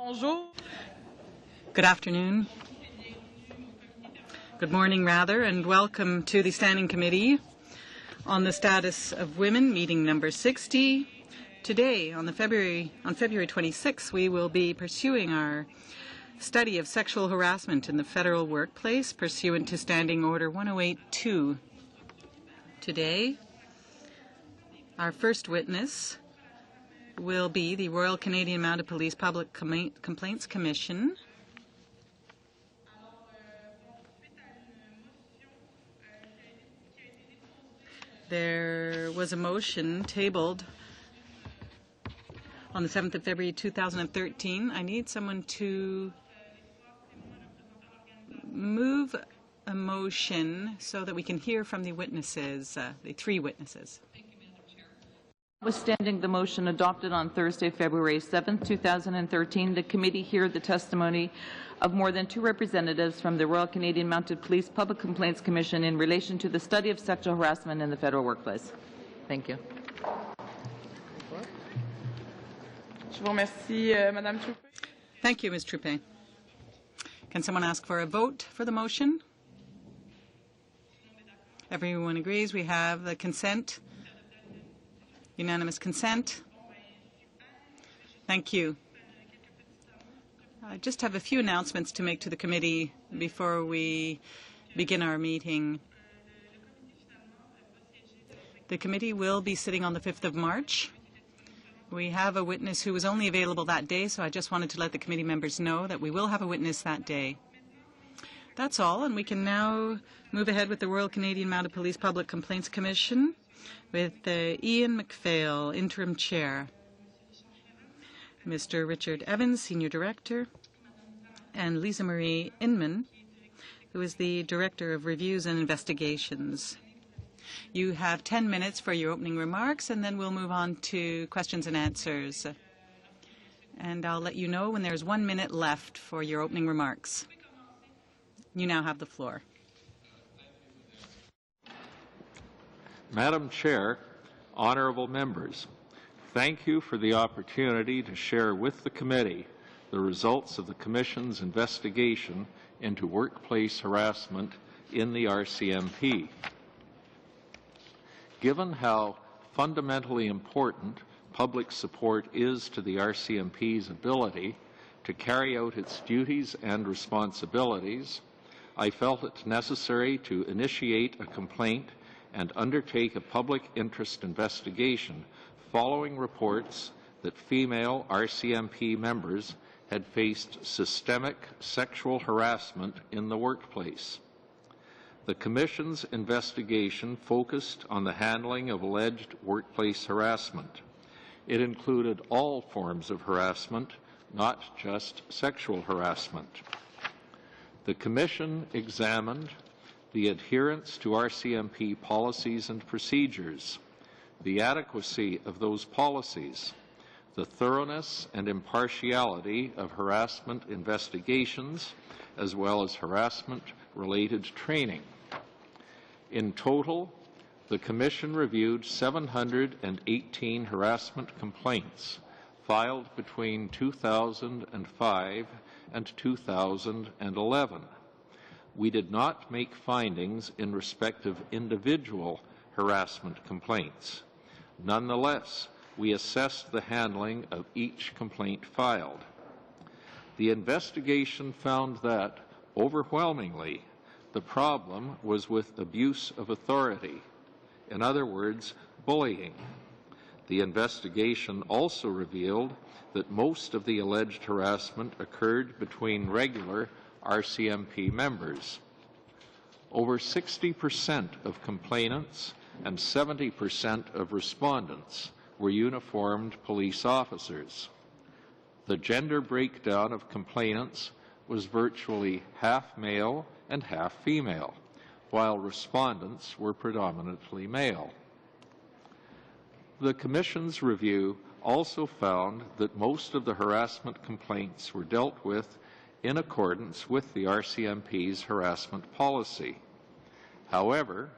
Bonjour. Good afternoon. Good morning, rather, and welcome to the Standing Committee on the Status of Women, meeting number 60. Today, on February 26, we will be pursuing our study of sexual harassment in the federal workplace, pursuant to Standing Order 1082. Today, our first witness will be the Royal Canadian Mounted Police Public Complaints Commission. There was a motion tabled on the 7th of February 2013. I need someone to move a motion so that we can hear from the witnesses, the three witnesses. Notwithstanding the motion adopted on Thursday, February 7, 2013, the committee heard the testimony of more than 2 representatives from the Royal Canadian Mounted Police Public Complaints Commission in relation to the study of sexual harassment in the federal workplace. Thank you. Thank you, Ms. Troupé. Can someone ask for a vote for the motion? Everyone agrees. We have the consent. Unanimous consent. Thank you. I just have a few announcements to make to the committee before we begin our meeting. The committee will be sitting on the 5th of March. We have a witness who was only available that day, so I just wanted to let the committee members know that we will have a witness that day. That's all, and we can now move ahead with the Royal Canadian Mounted Police Public Complaints Commission with Ian McPhail, Interim Chair, Mr. Richard Evans, Senior Director, and Lisa Marie Inman, who is the Director of Reviews and Investigations. You have 10 minutes for your opening remarks, and then we'll move on to questions and answers. And I'll let you know when there's 1 minute left for your opening remarks. You now have the floor. Madam Chair, honourable members, thank you for the opportunity to share with the committee the results of the Commission's investigation into workplace harassment in the RCMP. Given how fundamentally important public support is to the RCMP's ability to carry out its duties and responsibilities, I felt it necessary to initiate a complaint and undertake a public interest investigation following reports that female RCMP members had faced systemic sexual harassment in the workplace. The Commission's investigation focused on the handling of alleged workplace harassment. It included all forms of harassment, not just sexual harassment. The Commission examined the adherence to RCMP policies and procedures, the adequacy of those policies, the thoroughness and impartiality of harassment investigations, as well as harassment-related training. In total, the Commission reviewed 718 harassment complaints filed between 2005 and 2011. We did not make findings in respect of individual harassment complaints. Nonetheless, we assessed the handling of each complaint filed. The investigation found that, overwhelmingly, the problem was with abuse of authority, in other words, bullying. The investigation also revealed that most of the alleged harassment occurred between regular RCMP members. Over 60% of complainants and 70% of respondents were uniformed police officers. The gender breakdown of complainants was virtually half male and half female, while respondents were predominantly male. The Commission's review also found that most of the harassment complaints were dealt with in accordance with the RCMP's harassment policy. However,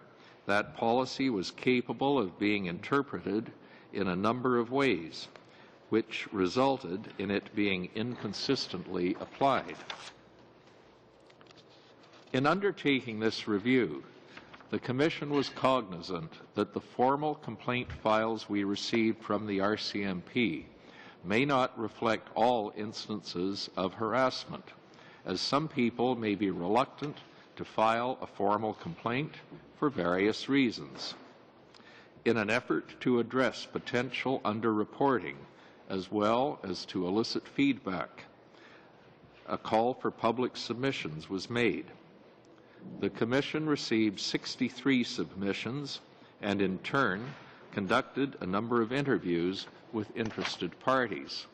that policy was capable of being interpreted in a number of ways, which resulted in it being inconsistently applied. In undertaking this review, the Commission was cognizant that the formal complaint files we received from the RCMP may not reflect all instances of harassment, as some people may be reluctant to file a formal complaint for various reasons. In an effort to address potential underreporting, as well as to elicit feedback, a call for public submissions was made. The Commission received 63 submissions and, in turn, conducted a number of interviews with interested parties.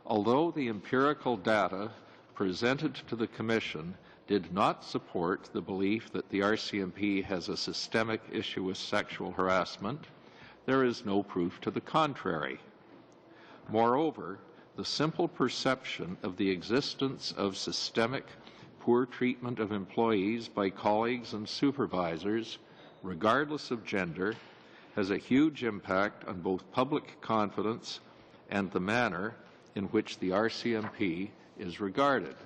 Although the empirical data presented to the Commission did not support the belief that the RCMP has a systemic issue with sexual harassment, there is no proof to the contrary. Moreover, the simple perception of the existence of systemic poor treatment of employees by colleagues and supervisors, regardless of gender, has a huge impact on both public confidence and the manner in which the RCMP is regarded.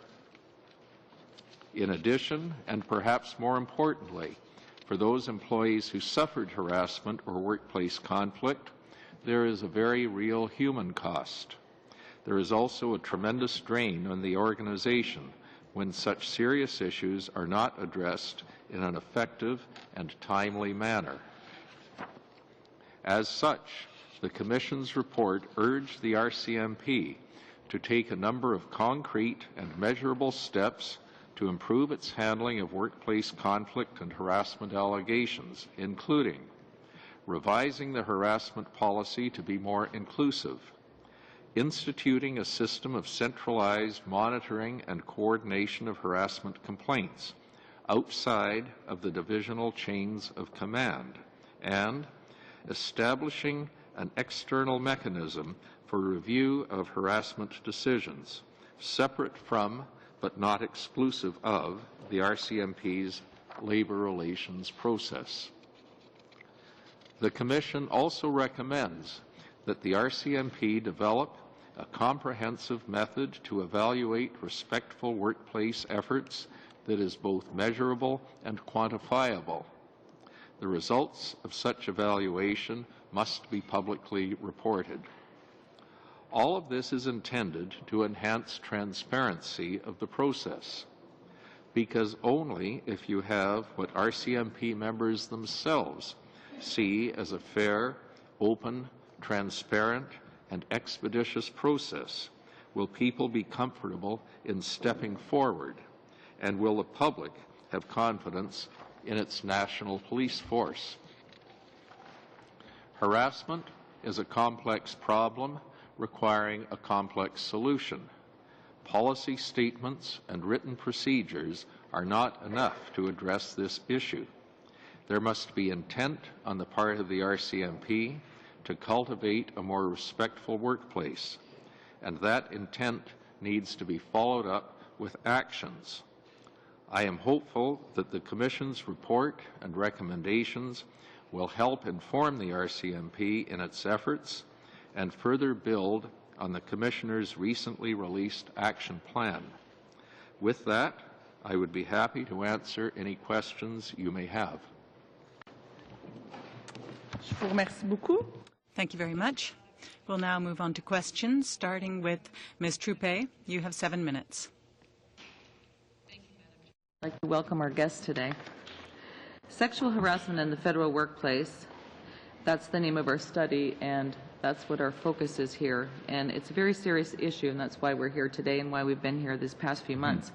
In addition, and perhaps more importantly, for those employees who suffered harassment or workplace conflict, there is a very real human cost. There is also a tremendous drain on the organization when such serious issues are not addressed in an effective and timely manner. As such, the Commission's report urged the RCMP to take a number of concrete and measurable steps to improve its handling of workplace conflict and harassment allegations, including revising the harassment policy to be more inclusive, instituting a system of centralized monitoring and coordination of harassment complaints outside of the divisional chains of command, and establishing an external mechanism for review of harassment decisions, separate from but not exclusive of the RCMP's labor relations process. The Commission also recommends that the RCMP develop a comprehensive method to evaluate respectful workplace efforts that is both measurable and quantifiable. The results of such evaluation must be publicly reported. All of this is intended to enhance transparency of the process, because only if you have what RCMP members themselves see as a fair, open, transparent, and expeditious process will people be comfortable in stepping forward, and will the public have confidence in its national police force. Harassment is a complex problem requiring a complex solution. Policy statements and written procedures are not enough to address this issue. There must be intent on the part of the RCMP to cultivate a more respectful workplace, and that intent needs to be followed up with actions. I am hopeful that the Commission's report and recommendations will help inform the RCMP in its efforts and further build on the Commissioner's recently released action plan. With that, I would be happy to answer any questions you may have. Je vous remercie beaucoup. Thank you very much. We'll now move on to questions, starting with Ms. Troupé. You have 7 minutes. I'd like to welcome our guest today. Sexual harassment in the federal workplace, that's the name of our study, and that's what our focus is here. And it's a very serious issue, and that's why we're here today and why we've been here this past few months.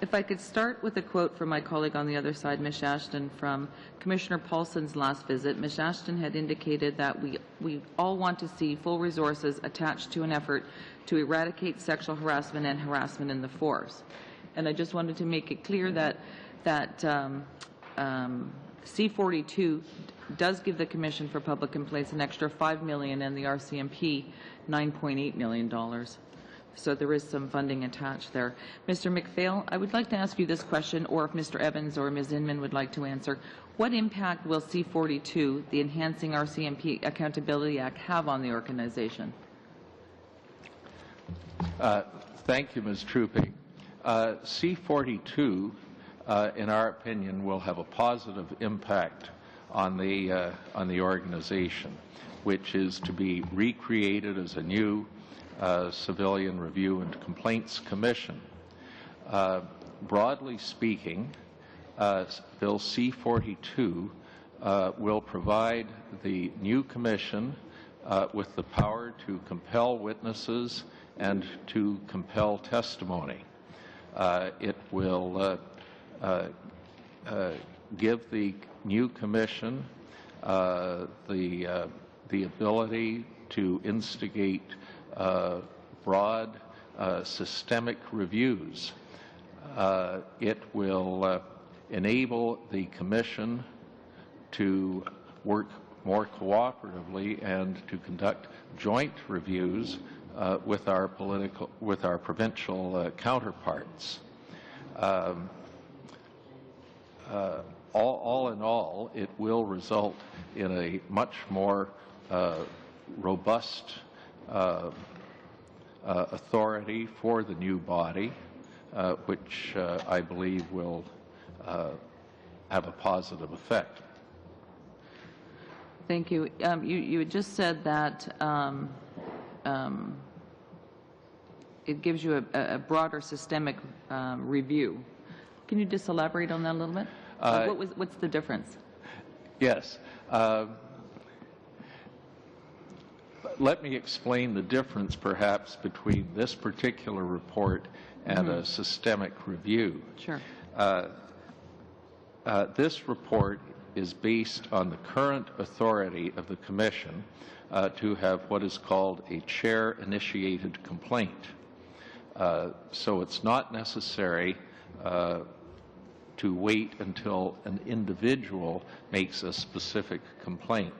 If I could start with a quote from my colleague on the other side, Ms. Ashton, from Commissioner Paulson's last visit. Ms. Ashton had indicated that we all want to see full resources attached to an effort to eradicate sexual harassment and harassment in the force. And I just wanted to make it clear that C-42 does give the Commission for Public Complaints an extra $5 million and the RCMP $9.8 million. So there is some funding attached there. Mr. McPhail, I would like to ask you this question, or if Mr. Evans or Ms. Inman would like to answer. What impact will C-42, the Enhancing RCMP Accountability Act, have on the organization? Thank you, Ms. Trooping. C-42, in our opinion, will have a positive impact on the organization, which is to be recreated as a new Civilian Review and Complaints Commission. Broadly speaking, Bill C-42 will provide the new commission with the power to compel witnesses and to compel testimony. It will give the new commission the ability to instigate broad systemic reviews. It will enable the Commission to work more cooperatively and to conduct joint reviews with our provincial counterparts. All in all, it will result in a much more robust authority for the new body, which I believe will have a positive effect. Thank you. You had just said that it gives you a broader systemic review. Can you just elaborate on that a little bit? What's the difference? Yes. Let me explain the difference, perhaps, between this particular report and a systemic review. Sure. This report is based on the current authority of the Commission to have what is called a chair-initiated complaint. So it's not necessary to wait until an individual makes a specific complaint.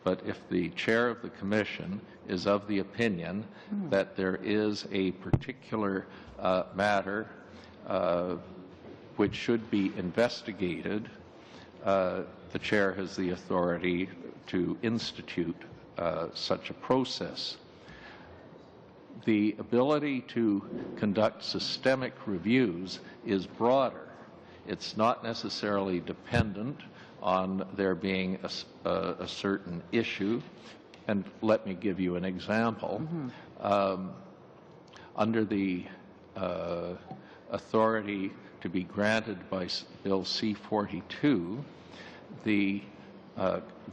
But if the chair of the Commission is of the opinion that there is a particular matter which should be investigated, the chair has the authority to institute such a process. The ability to conduct systemic reviews is broader. It's not necessarily dependent on there being a certain issue. And let me give you an example. Under the authority to be granted by Bill C-42, the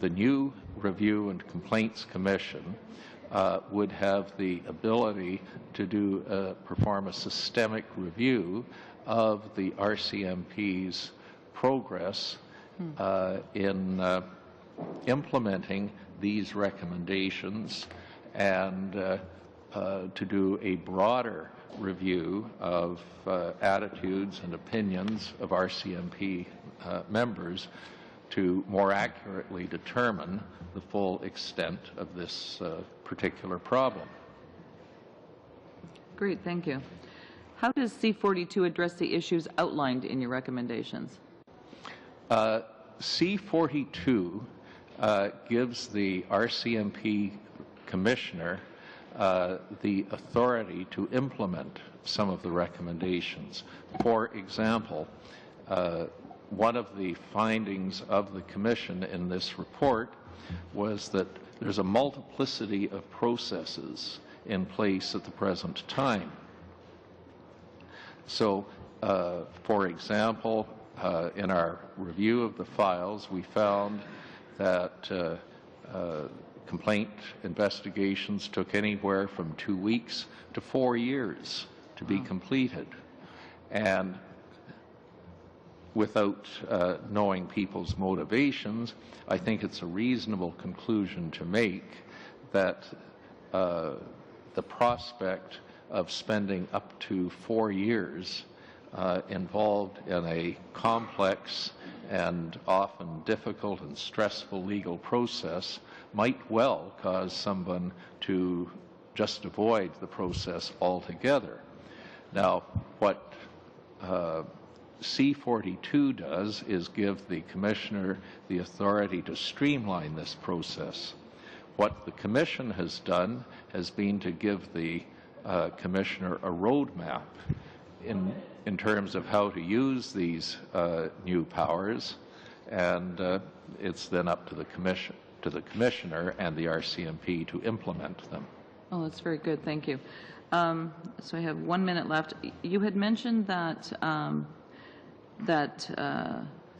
new Review and Complaints Commission would have the ability to perform a systemic review of the RCMP's progress in implementing these recommendations and to do a broader review of attitudes and opinions of RCMP members to more accurately determine the full extent of this particular problem. Great, thank you. How does C-42 address the issues outlined in your recommendations? C-42 gives the RCMP commissioner the authority to implement some of the recommendations. For example, one of the findings of the Commission in this report was that there's a multiplicity of processes in place at the present time. So, for example, in our review of the files, we found that complaint investigations took anywhere from 2 weeks to 4 years to be completed. And without knowing people's motivations, I think it's a reasonable conclusion to make that the prospect of spending up to 4 years involved in a complex and often difficult and stressful legal process might well cause someone to just avoid the process altogether. Now, what C-42 does is give the Commissioner the authority to streamline this process. What the Commission has done has been to give the Commissioner a roadmap in terms of how to use these new powers, and it's then up to the Commissioner and the RCMP to implement them. Oh, that's very good. Thank you. So I have 1 minute left. You had mentioned that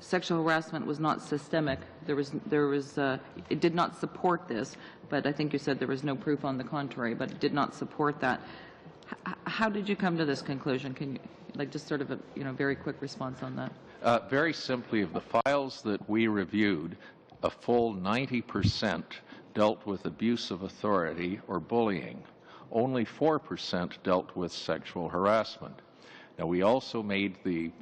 sexual harassment was not systemic. It did not support this, but I think you said there was no proof on the contrary, but it did not support that. How did you come to this conclusion? Can you, just sort of a very quick response on that? Very simply, of the files that we reviewed, a full 90% dealt with abuse of authority or bullying. Only 4% dealt with sexual harassment. Now, we also made the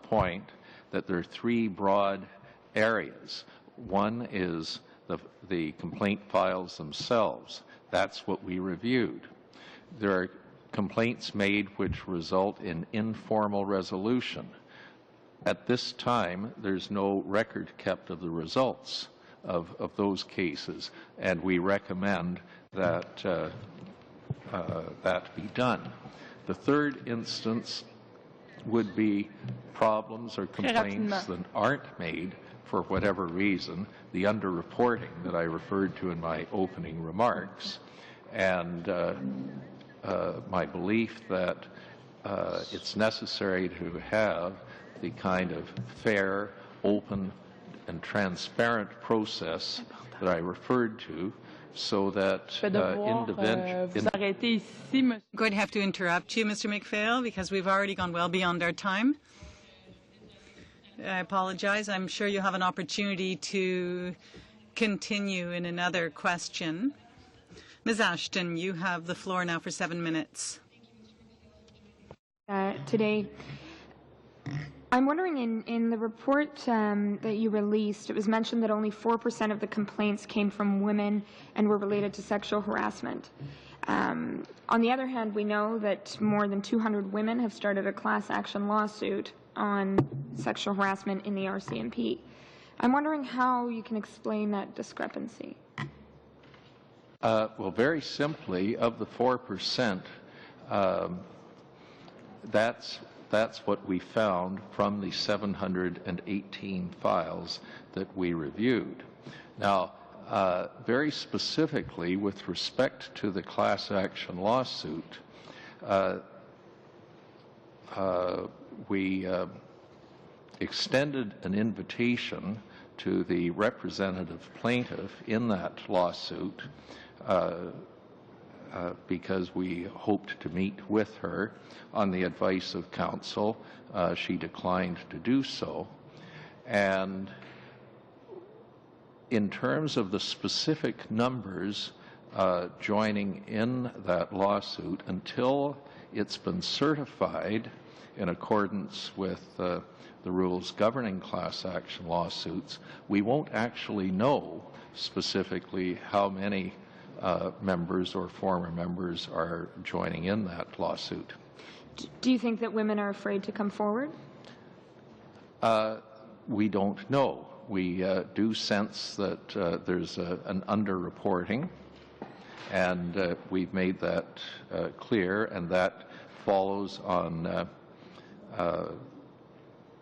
point that there are three broad areas. One is the complaint files themselves. That's what we reviewed. There are complaints made which result in informal resolution. At this time, there's no record kept of the results of those cases, and we recommend that that be done. The third instance would be problems or complaints that aren't made for whatever reason, the underreporting that I referred to in my opening remarks, and my belief that it's necessary to have the kind of fair, open, and transparent process that I referred to, so that I'm going to have to interrupt you, Mr. McPhail, because we've already gone well beyond our time. I apologize. I'm sure you'll have an opportunity to continue in another question. Ms. Ashton, you have the floor now for 7 minutes. Today, I'm wondering, in the report that you released, it was mentioned that only 4% of the complaints came from women and were related to sexual harassment. On the other hand, we know that more than 200 women have started a class action lawsuit on sexual harassment in the RCMP. I'm wondering how you can explain that discrepancy. Well, very simply, of the 4%, that's what we found from the 718 files that we reviewed. Now, very specifically, with respect to the class action lawsuit, we extended an invitation to the representative plaintiff in that lawsuit because we hoped to meet with her. On the advice of counsel, she declined to do so. And in terms of the specific numbers joining in that lawsuit, until it's been certified in accordance with the rules governing class action lawsuits, we won't actually know specifically how many members or former members are joining in that lawsuit. Do you think that women are afraid to come forward? We don't know. We do sense that there's an underreporting, and we've made that clear, and that follows on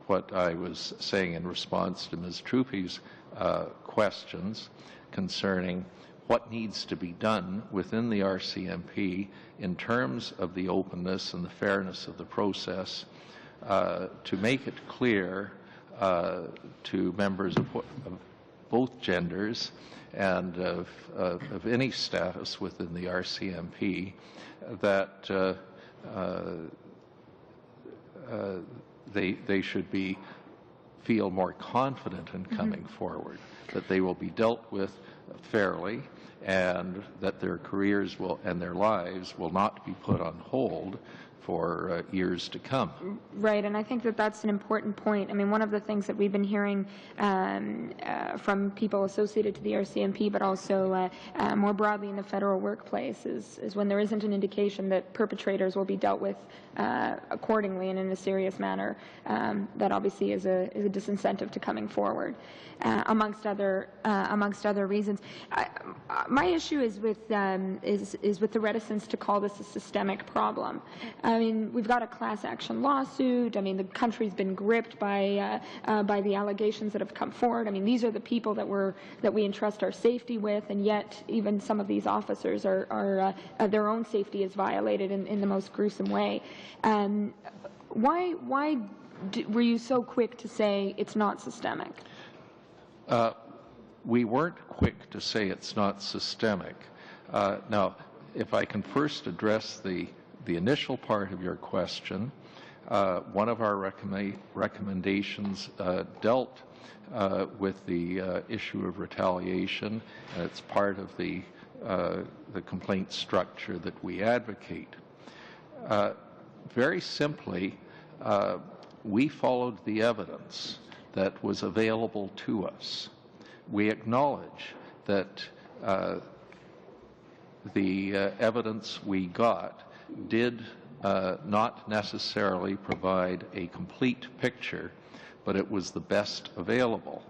what I was saying in response to Ms. Truppy's questions concerning what needs to be done within the RCMP in terms of the openness and the fairness of the process to make it clear to members of both genders and of any status within the RCMP that they should feel more confident in coming forward, that they will be dealt with fairly, and that their careers and their lives will not be put on hold for years to come. Right, and I think that that's an important point. I mean, one of the things that we've been hearing from people associated to the RCMP, but also more broadly in the federal workplace, is when there isn't an indication that perpetrators will be dealt with accordingly and in a serious manner, that obviously is a disincentive to coming forward, amongst other reasons. My issue is with the reticence to call this a systemic problem. I mean, we've got a class action lawsuit. I mean, the country's been gripped by the allegations that have come forward. I mean, these are the people that we entrust our safety with, and yet even some of these officers are their own safety is violated in the most gruesome way. Why were you so quick to say it's not systemic? We weren't quick to say it's not systemic. Now, if I can first address the initial part of your question, one of our recommendations dealt with the issue of retaliation, and it's part of the complaint structure that we advocate. Very simply, we followed the evidence that was available to us. We acknowledge that the evidence we got did not necessarily provide a complete picture, but it was the best available.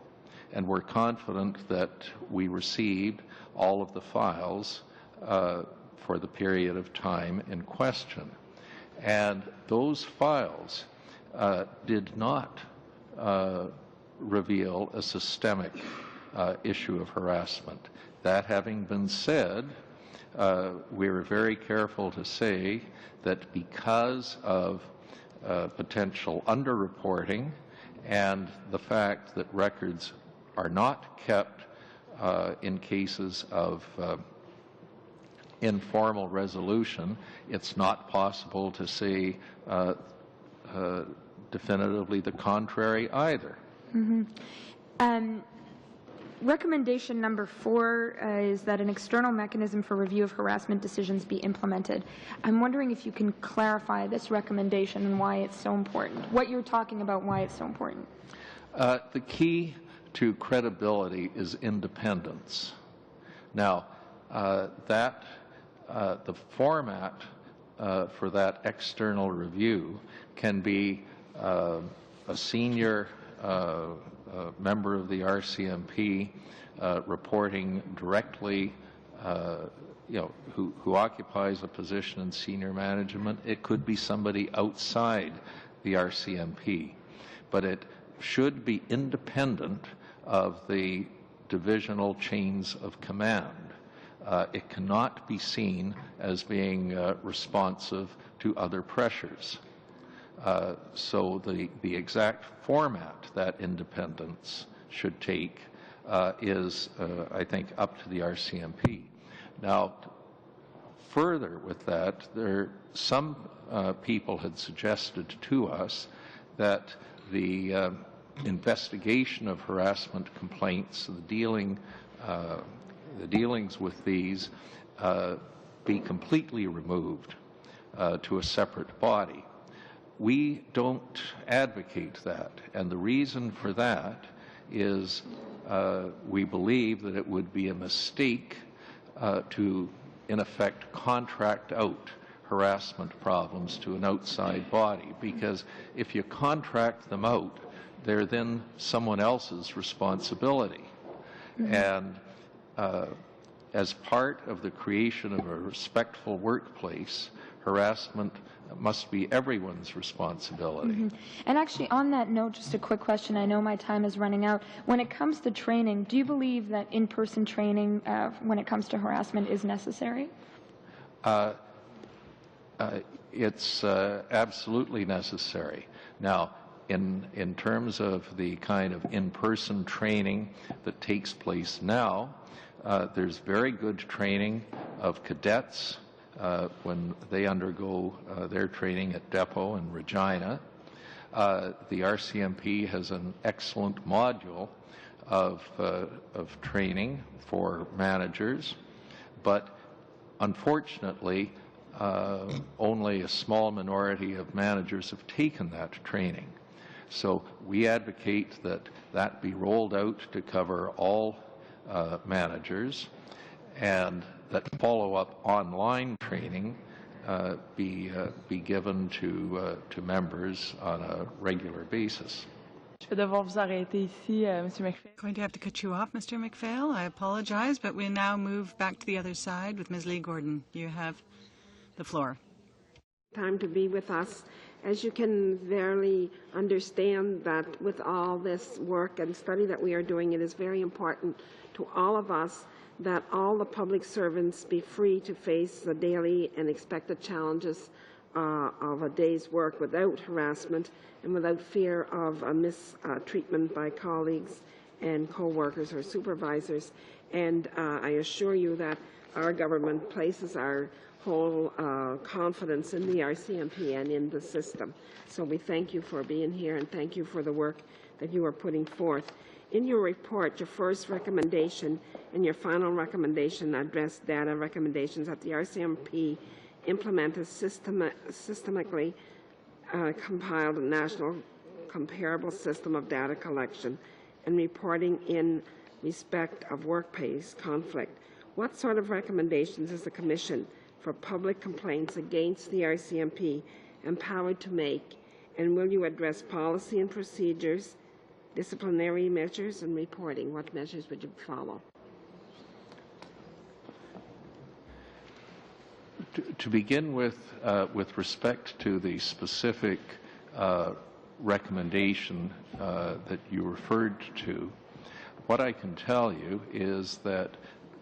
And we're confident that we received all of the files for the period of time in question. And those files did not reveal a systemic issue of harassment. That having been said, we were very careful to say that because of potential underreporting and the fact that records are not kept in cases of informal resolution, it's not possible to say definitively the contrary either. Mm-hmm. Recommendation number 4 is that an external mechanism for review of harassment decisions be implemented. I'm wondering if you can clarify this recommendation and why it's so important. What you're talking about, why it's so important. The key to credibility is independence. Now, the format for that external review can be a senior member of the RCMP reporting directly, who occupies a position in senior management. It could be somebody outside the RCMP, but it should be independent of the divisional chains of command. It cannot be seen as being responsive to other pressures. So the exact format that independence should take is, I think, up to the RCMP. Now, further with that, some people had suggested to us that the investigation of harassment complaints, the dealings with these, be completely removed to a separate body. We don't advocate that, and the reason for that is we believe that it would be a mistake to, in effect, contract out harassment problems to an outside body, because if you contract them out, they're then someone else's responsibility. Mm-hmm. And as part of the creation of a respectful workplace, harassment must be everyone's responsibility. Mm-hmm. And actually, on that note, just a quick question. I know my time is running out. When it comes to training, do you believe that in-person training when it comes to harassment is necessary? It's absolutely necessary. Now, in terms of the kind of in-person training that takes place now, there's very good training of cadets when they undergo their training at Depot and Regina. The RCMP has an excellent module of training for managers, but unfortunately, only a small minority of managers have taken that training. So we advocate that that be rolled out to cover all managers, and that follow-up online training be given to members on a regular basis. Je vais devoir vous arrêter ici, Monsieur McPhail. Going to have to cut you off, Mr. McPhail. I apologize, but we now move back to the other side with Ms. Lee Gordon. You have the floor. Time to be with us. As you can verily understand that with all this work and study that we are doing, it is very important to all of us that all the public servants be free to face the daily and expected challenges of a day's work without harassment and without fear of a mistreatment by colleagues and co-workers or supervisors. And I assure you that our government places our whole confidence in the RCMP and in the system. So we thank you for being here and thank you for the work that you are putting forth. In your report, your first recommendation and your final recommendation address data recommendations that the RCMP implement a systemically compiled national comparable system of data collection and reporting in respect of workplace conflict. What sort of recommendations is the Commission for Public Complaints against the RCMP empowered to make, and will you address policy and procedures, disciplinary measures, and reporting? What measures would you follow? To begin with respect to the specific recommendation that you referred to, what I can tell you is that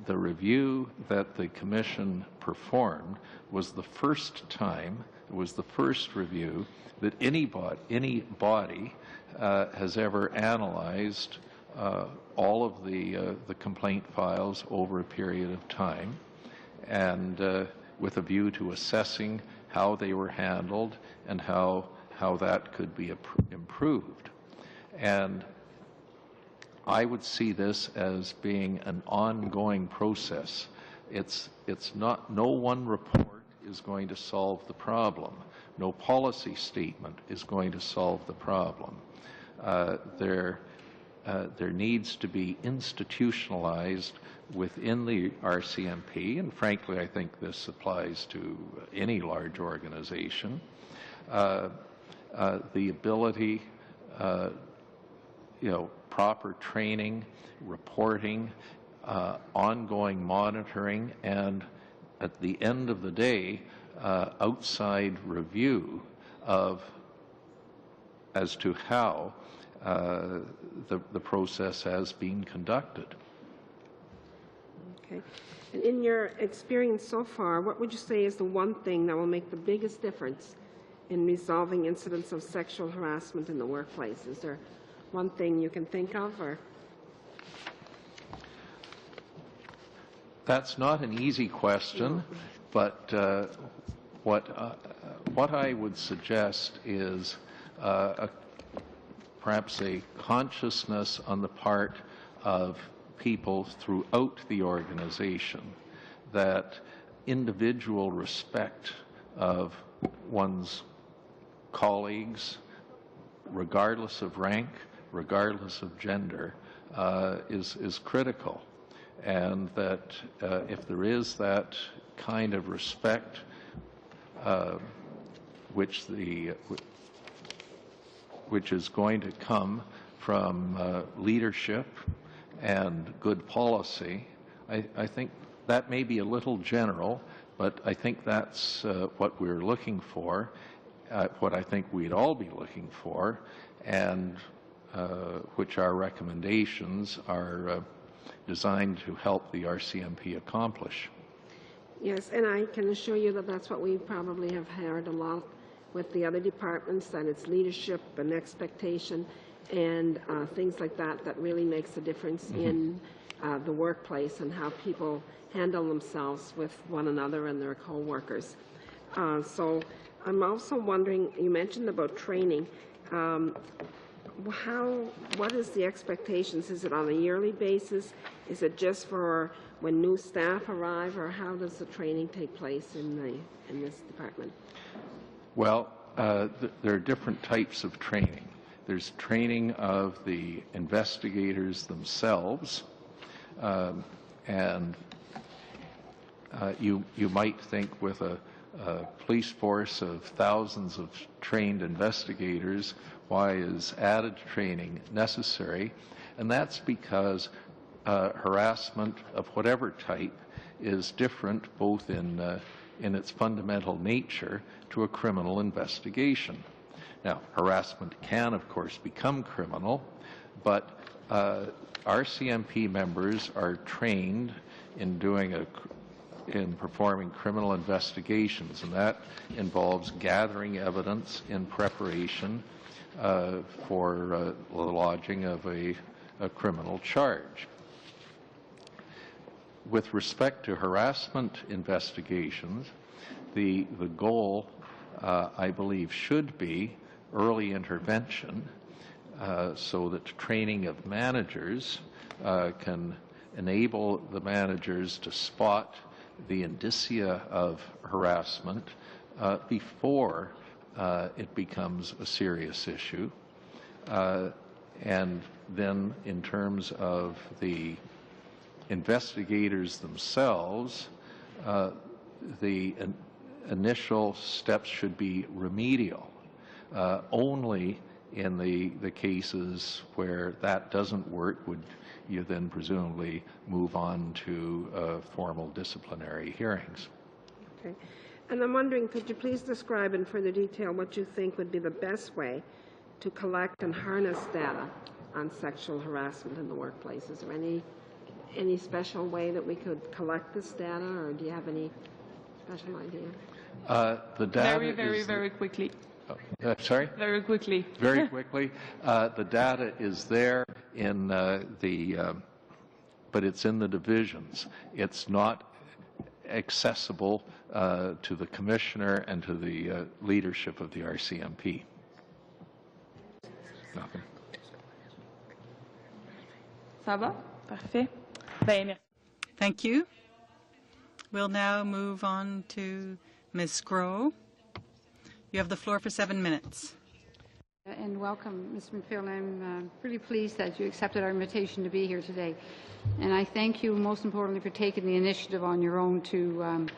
the review that the Commission performed was the first time, it was the first review that any body has ever analyzed all of the complaint files over a period of time, and with a view to assessing how they were handled and how that could be improved. And I would see this as being an ongoing process. It's not, no one report is going to solve the problem. No policy statement is going to solve the problem. There needs to be institutionalized within the RCMP, and frankly, I think this applies to any large organization, the ability, proper training, reporting, ongoing monitoring, and at the end of the day, outside review as to how the process has been conducted. Okay. And in your experience so far, what would you say is the one thing that will make the biggest difference in resolving incidents of sexual harassment in the workplace? Is there one thing you can think of, or? That's not an easy question, but what I would suggest is perhaps a consciousness on the part of people throughout the organization that individual respect of one's colleagues, regardless of rank, regardless of gender, is critical. And that if there is that kind of respect, which is going to come from leadership and good policy, I think that may be a little general, but I think that's what we're looking for, what I think we'd all be looking for, and which our recommendations are designed to help the RCMP accomplish. Yes, and I can assure you that that's what we probably have heard a lot with the other departments, that it's leadership and expectation and things like that that really makes a difference in the workplace and how people handle themselves with one another and their co-workers. So I'm also wondering, you mentioned about training. What is the expectations? Is it on a yearly basis? Is it just for when new staff arrive, or how does the training take place in this department? Well, there are different types of training. There's training of the investigators themselves, and you might think with a police force of thousands of trained investigators, why is added training necessary? And that's because harassment of whatever type is different both in its fundamental nature to a criminal investigation. Now, harassment can, of course, become criminal, but RCMP members are trained in performing criminal investigations, and that involves gathering evidence in preparation for the lodging of a criminal charge. With respect to harassment investigations, the goal, I believe, should be early intervention so that training of managers can enable the managers to spot the indicia of harassment before it becomes a serious issue. And then in terms of the investigators themselves, the initial steps should be remedial. Only in the cases where that doesn't work would you then presumably move on to formal disciplinary hearings. Okay. And I'm wondering, could you please describe in further detail what you think would be the best way to collect and harness data on sexual harassment in the workplace? Is there any special way that we could collect this data, or do you have any special idea? The data Very quickly. Sorry? Very quickly. Very quickly. The data is there in but it's in the divisions. It's not accessible to the commissioner and to the leadership of the RCMP. Nothing. Ça va? Parfait. Thank you. We'll now move on to Ms. Groh. You have the floor for 7 minutes. And welcome, Mr. McPhail. I'm really pleased that you accepted our invitation to be here today. And I thank you, most importantly, for taking the initiative on your own to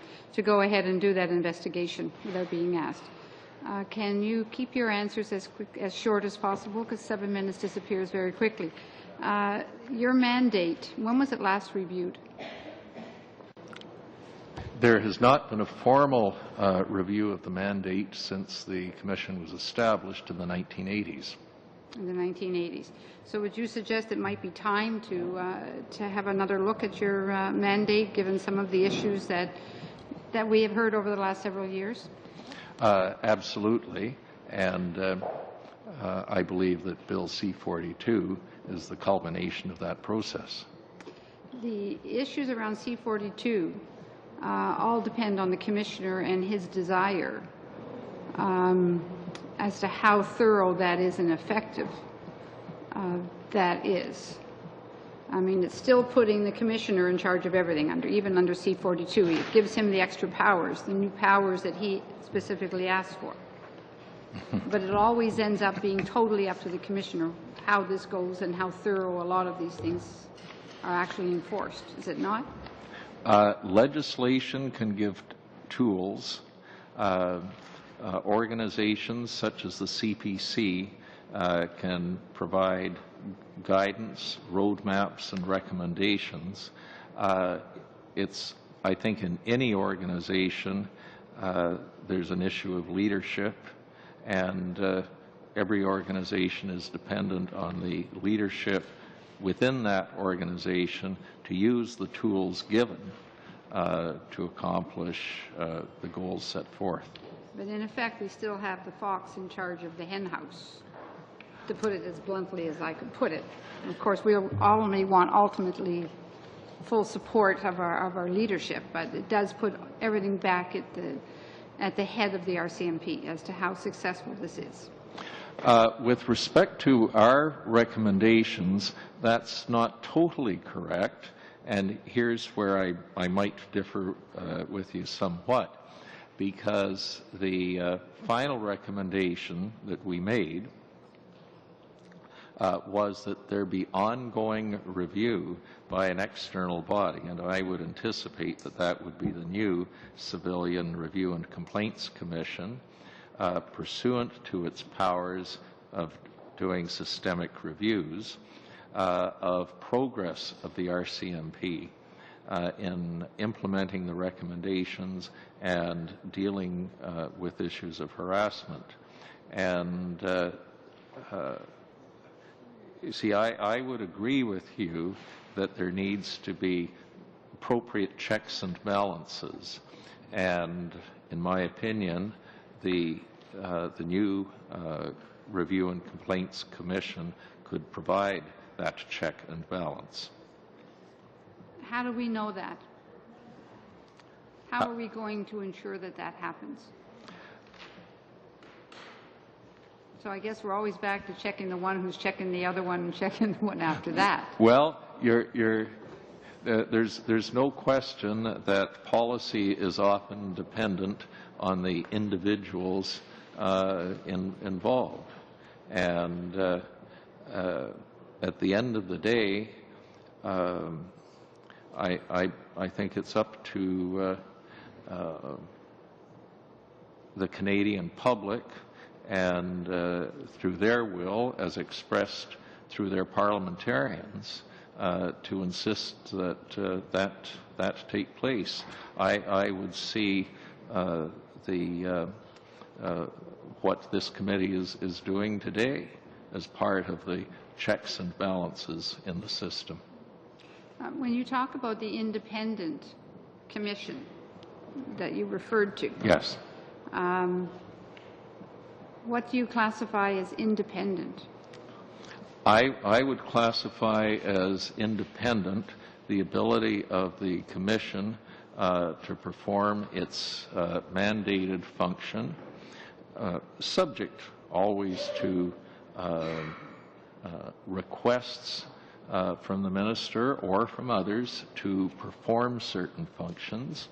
go ahead and do that investigation without being asked. Can you keep your answers as short as possible, because 7 minutes disappears very quickly. Your mandate, when was it last reviewed? There has not been a formal review of the mandate since the Commission was established in the 1980s. In the 1980s. So would you suggest it might be time to have another look at your mandate, given some of the issues that we have heard over the last several years? Absolutely. And I believe that Bill C-42 is the culmination of that process. The issues around C-42 all depend on the Commissioner and his desire as to how thorough that is and effective that is. I mean, it's still putting the Commissioner in charge of everything, even under C-42. It gives him the extra powers, the new powers that he specifically asked for. But it always ends up being totally up to the Commissioner how this goes and how thorough a lot of these things are actually enforced, is it not? Legislation can give tools. Organizations such as the CPC can provide guidance, roadmaps, and recommendations. I think in any organization there's an issue of leadership, and every organization is dependent on the leadership within that organization to use the tools given to accomplish the goals set forth. But in effect, we still have the fox in charge of the hen house, to put it as bluntly as I could put it. And of course, we only want ultimately full support of our leadership, but it does put everything back at the head of the RCMP as to how successful this is. With respect to our recommendations, that's not totally correct, And here's where I might differ with you somewhat, because the final recommendation that we made was that there be ongoing review by an external body, and I would anticipate that that would be the new Civilian Review and Complaints Commission, pursuant to its powers of doing systemic reviews of progress of the RCMP in implementing the recommendations and dealing with issues of harassment. And you see, I would agree with you that there needs to be appropriate checks and balances. And in my opinion, the new Review and Complaints Commission could provide that check and balance. How do we know that? How are we going to ensure that that happens? So I guess we're always back to checking the one who's checking the other one and checking the one after that. Well, there's no question that policy is often dependent on the individuals involved. And at the end of the day, I think it's up to the Canadian public and through their will, as expressed through their parliamentarians, to insist that that take place. I would see what this committee is doing today as part of the checks and balances in the system. When you talk about the independent commission that you referred to, yes. What do you classify as independent? I would classify as independent the ability of the Commission to perform its mandated function, subject always to requests from the Minister or from others to perform certain functions,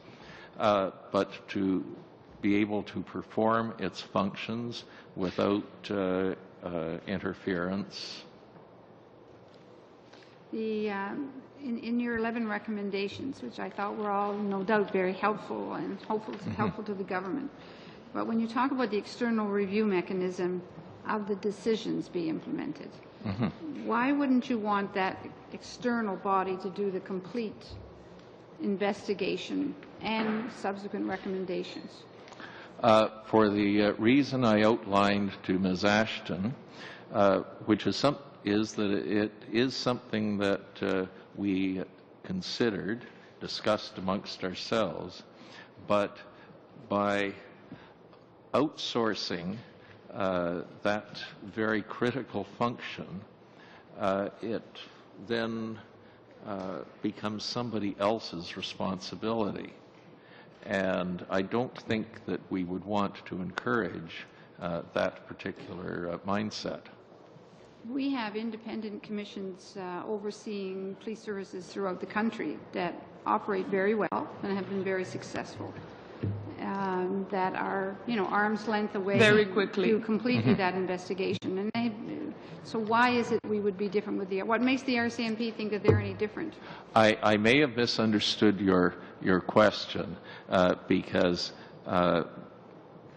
but to be able to perform its functions without interference. In your 11 recommendations, which I thought were all no doubt very helpful and helpful to the government, but when you talk about the external review mechanism of the decisions be implemented, why wouldn't you want that external body to do the complete investigation and subsequent recommendations? For the reason I outlined to Ms. Ashton, which is that it is something that we considered, discussed amongst ourselves, but by outsourcing that very critical function, it then becomes somebody else's responsibility. And I don't think that we would want to encourage that particular mindset. We have independent commissions overseeing police services throughout the country that operate very well and have been very successful, that are, arm's length away very quickly do completely that investigation. And so why is it we would be different with what makes the RCMP think that they're any different? I may have misunderstood your question because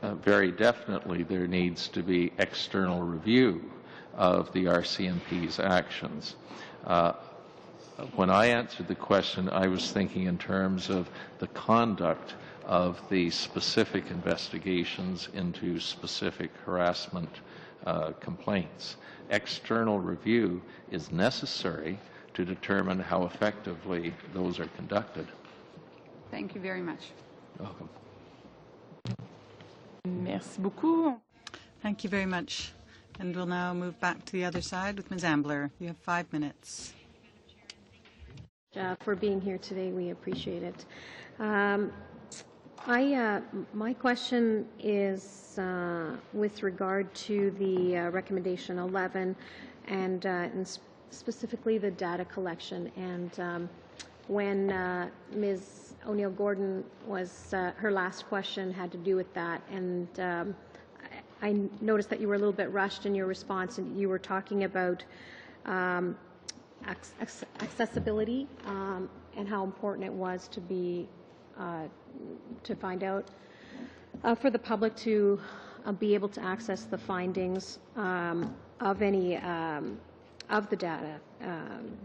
very definitely there needs to be external review of the RCMP's actions. When I answered the question, I was thinking in terms of the conduct of the specific investigations into specific harassment complaints. External review is necessary to determine how effectively those are conducted. Thank you very much. Welcome. Merci beaucoup. Thank you very much. And we'll now move back to the other side with Ms. Ambler. You have 5 minutes. For being here today, we appreciate it. My question is with regard to the recommendation 11 and specifically the data collection and when Ms. O'Neill-Gordon was, her last question had to do with that, and I noticed that you were a little bit rushed in your response, and you were talking about accessibility and how important it was to be to find out for the public to be able to access the findings of any of the data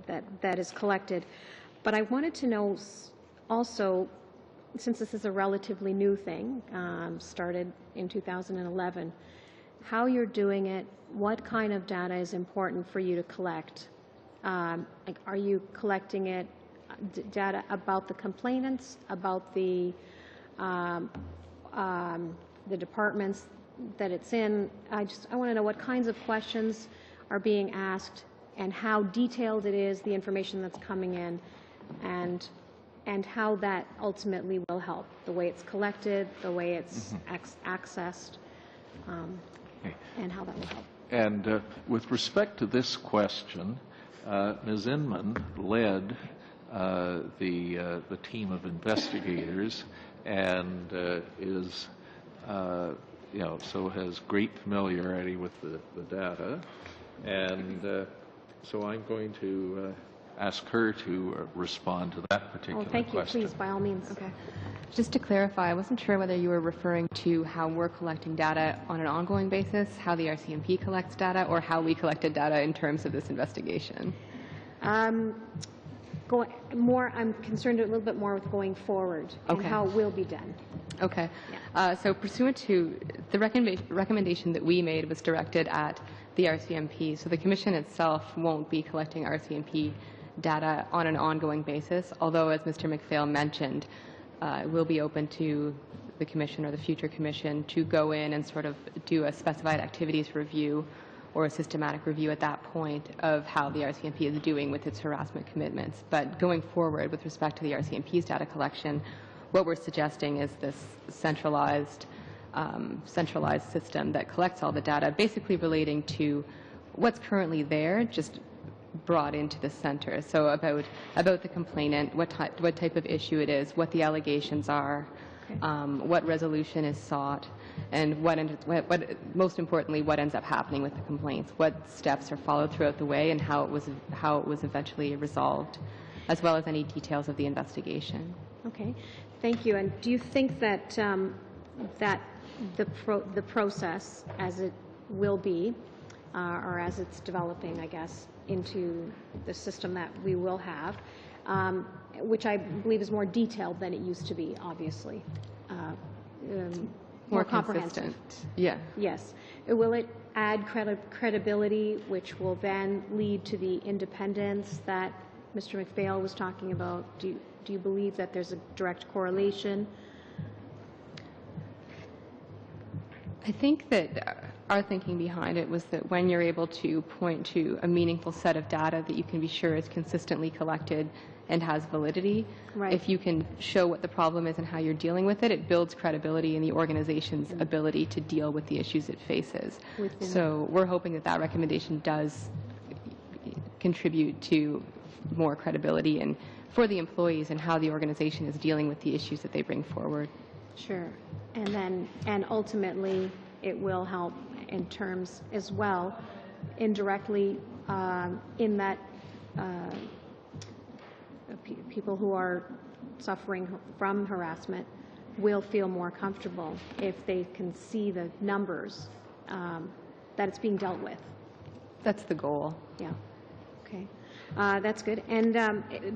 that is collected. But I wanted to know also, since this is a relatively new thing, started in 2011, how you're doing it, what kind of data is important for you to collect? Like, are you collecting it, data about the complainants, about the departments that it's in? I want to know what kinds of questions are being asked and how detailed it is, the information that's coming in, and how that ultimately will help, the way it's collected, the way it's accessed, and how that will help. And with respect to this question, Ms. Inman led the team of investigators and is, so has great familiarity with the data. And so I'm going to ask her to respond to that particular question. Thank you. Please, by all means. Okay. Just to clarify, I wasn't sure whether you were referring to how we're collecting data on an ongoing basis, how the RCMP collects data, or how we collected data in terms of this investigation. I'm concerned a little bit more with going forward and how it will be done. Okay. Yeah. So pursuant to the recommendation that we made was directed at the RCMP. So the Commission itself won't be collecting RCMP data on an ongoing basis, although, as Mr. McPhail mentioned, it will be open to the Commission or the future Commission to go in and sort of do a specified activities review or a systematic review at that point of how the RCMP is doing with its harassment commitments. But going forward with respect to the RCMP's data collection, what we're suggesting is this centralized system that collects all the data, basically relating to what's currently there, just brought into the center. So about the complainant, what type of issue it is, what the allegations are, what resolution is sought, and what most importantly, what ends up happening with the complaints, what steps are followed throughout the way, and how it was eventually resolved, as well as any details of the investigation. Okay, thank you. And do you think that that the process, as it will be, or as it's developing, I guess, into the system that we will have, which I believe is more detailed than it used to be, obviously, more comprehensive. Yeah. Yes. Will it add credibility, which will then lead to the independence that Mr. McPhail was talking about? Do you believe that there's a direct correlation? I think that our thinking behind it was that when you're able to point to a meaningful set of data that you can be sure is consistently collected and has validity, if you can show what the problem is and how you're dealing with it, it builds credibility in the organization's ability to deal with the issues it faces. So we're hoping that that recommendation does contribute to more credibility and for the employees and how the organization is dealing with the issues that they bring forward. Sure. And ultimately, it will help in terms as well, indirectly, in that people who are suffering from harassment will feel more comfortable if they can see the numbers that it's being dealt with. That's the goal. Yeah. Okay. That's good. And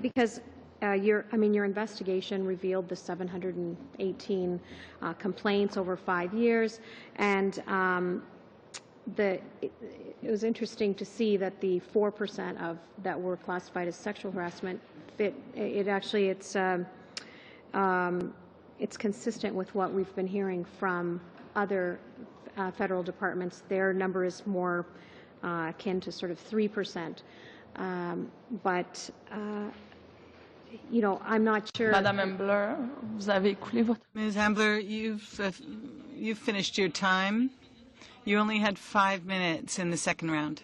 because your investigation revealed the 718 complaints over 5 years, and it was interesting to see that the 4% of that were classified as sexual harassment it's consistent with what we've been hearing from other federal departments. Their number is more akin to sort of 3%. But I'm not sure. Madame Ambler, vous avez écoulé votre... Ms. Ambler, you've finished your time. You only had 5 minutes in the second round.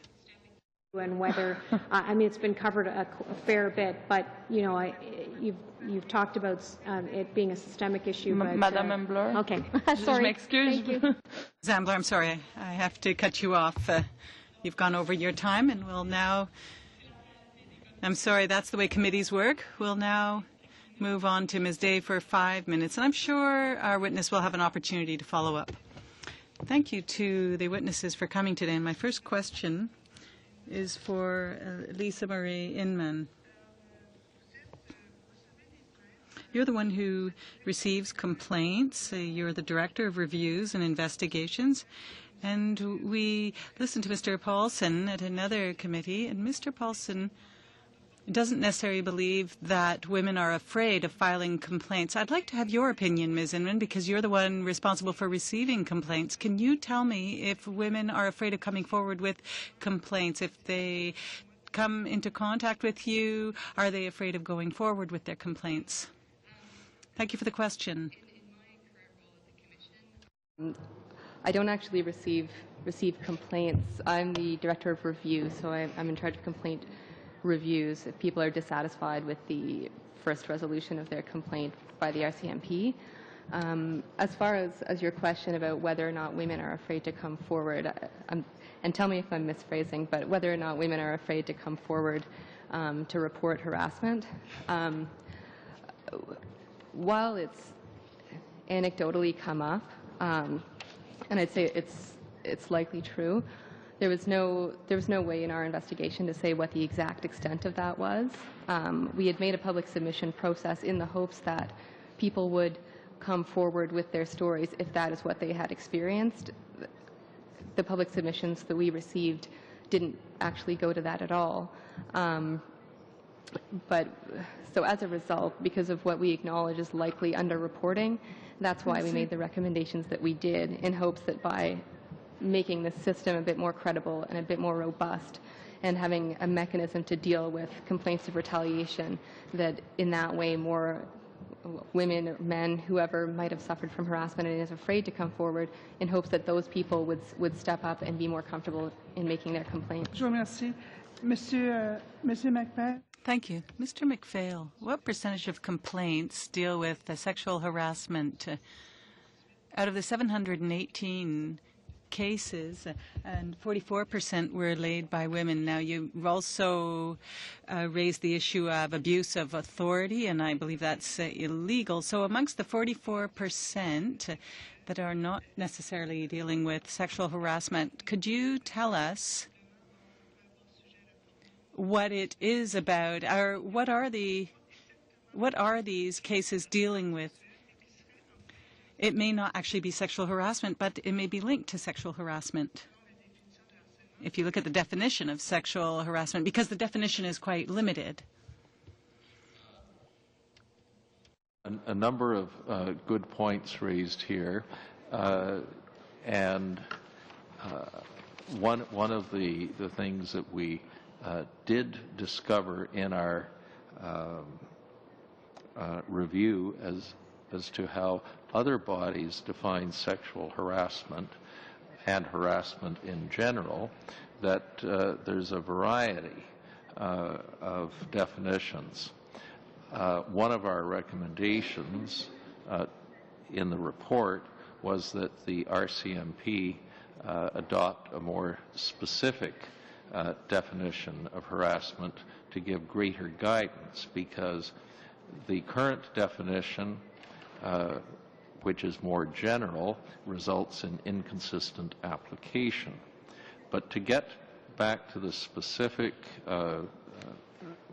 and whether I mean it's been covered a fair bit, but you know you've talked about it being a systemic issue. But, Madame Embler. Okay, Je sorry. m'excuse. Thank you. Zambler, I'm sorry, I have to cut you off. You've gone over your time, and we'll now. I'm sorry, that's the way committees work. We'll now move on to Ms. Day for 5 minutes, and I'm sure our witness will have an opportunity to follow up. Thank you to the witnesses for coming today. And my first question is for Lisa Marie Inman. You're the one who receives complaints. You're the Director of Reviews and Investigations. And we listened to Mr. Paulson at another committee, and Mr. Paulson doesn't necessarily believe that women are afraid of filing complaints. I'd like to have your opinion, Ms. Inman, because you're the one responsible for receiving complaints. Can you tell me if women are afraid of coming forward with complaints? If they come into contact with you, are they afraid of going forward with their complaints? Thank you for the question. I don't actually receive complaints. I'm the Director of Review, so I'm in charge of complaint reviews if people are dissatisfied with the first resolution of their complaint by the RCMP. As far as your question about whether or not women are afraid to come forward, and tell me if I'm misphrasing, but whether or not women are afraid to come forward to report harassment, while it's anecdotally come up, and I'd say it's likely true, there was no way in our investigation to say what the exact extent of that was. We had made a public submission process in the hopes that people would come forward with their stories if that is what they had experienced. The public submissions that we received didn't actually go to that at all. But so as a result, because of what we acknowledge is likely underreporting, that's why we made the recommendations that we did, in hopes that by making the system a bit more credible and a bit more robust and having a mechanism to deal with complaints of retaliation, that in that way more women or men, whoever might have suffered from harassment and is afraid to come forward, in hopes that those people would step up and be more comfortable in making their complaint. Je vous remercie. Monsieur McPhail. Thank you. Mr. McPhail, what percentage of complaints deal with sexual harassment? Out of the 718 cases, and 44% were laid by women. Now, you also raised the issue of abuse of authority, and I believe that's illegal. So amongst the 44% that are not necessarily dealing with sexual harassment, could you tell us what it is about, or what are these cases dealing with? It may not actually be sexual harassment, but it may be linked to sexual harassment. If you look at the definition of sexual harassment, because the definition is quite limited. A number of good points raised here, and one of the things that we did discover in our review as to how other bodies define sexual harassment and harassment in general, that there's a variety of definitions. One of our recommendations in the report was that the RCMP adopt a more specific definition of harassment to give greater guidance, because the current definition, which is more general, results in inconsistent application. But to get back to the specific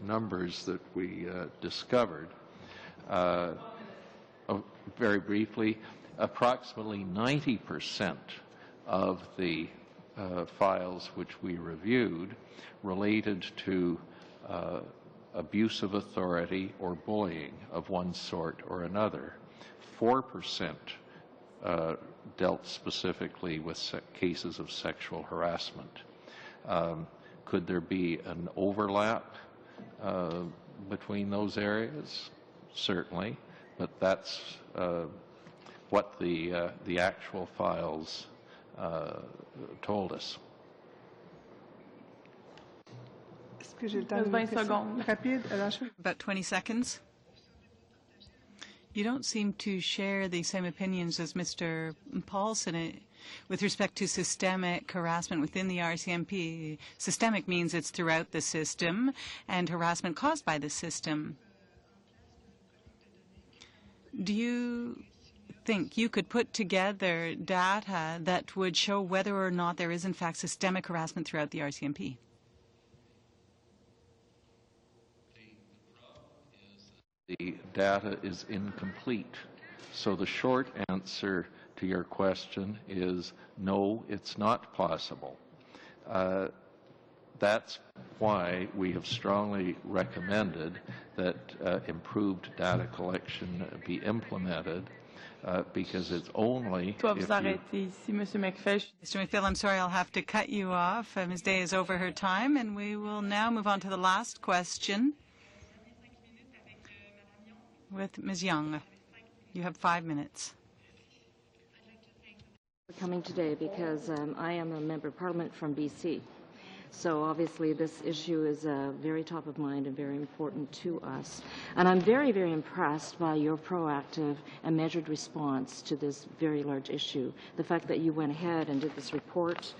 numbers that we discovered, very briefly, approximately 90% of the files which we reviewed related to abuse of authority or bullying of one sort or another. 4% dealt specifically with cases of sexual harassment. Could there be an overlap between those areas? Certainly, but that's what the actual files told us. que j'ai le temps de 20 faire ça secondes. rapide? Alors, About 20 seconds. You don't seem to share the same opinions as Mr. Paulson with respect to systemic harassment within the RCMP. Systemic means it's throughout the system and harassment caused by the system. Do you think you could put together data that would show whether or not there is in fact systemic harassment throughout the RCMP? The data is incomplete. So the short answer to your question is no, it's not possible. That's why we have strongly recommended that improved data collection be implemented, because it's only Toi, if vous arrêtez ici, Monsieur McFay. Mr. McPhail, I'm sorry, I'll have to cut you off. Ms. Day is over her time, and we will now move on to the last question with Ms. Young. You have 5 minutes. For coming today because I am a member of Parliament from BC. So obviously this issue is very top of mind and very important to us. And I'm very, very impressed by your proactive and measured response to this very large issue. The fact that you went ahead and did this report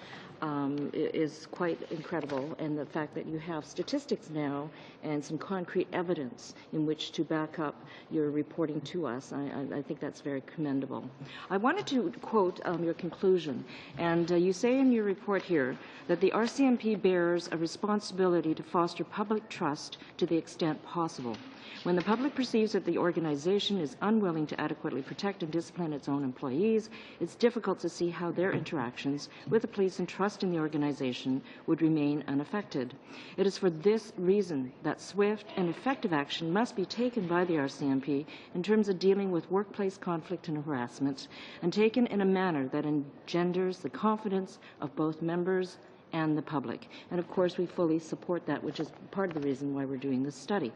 is quite incredible, and the fact that you have statistics now and some concrete evidence in which to back up your reporting to us, I think that's very commendable. I wanted to quote your conclusion, and you say in your report here that the RCMP bears a responsibility to foster public trust to the extent possible. When the public perceives that the organization is unwilling to adequately protect and discipline its own employees, it's difficult to see how their interactions with the police and trust in the organization would remain unaffected. It is for this reason that swift and effective action must be taken by the RCMP in terms of dealing with workplace conflict and harassment, and taken in a manner that engenders the confidence of both members and the public. And of course, we fully support that, which is part of the reason why we're doing this study.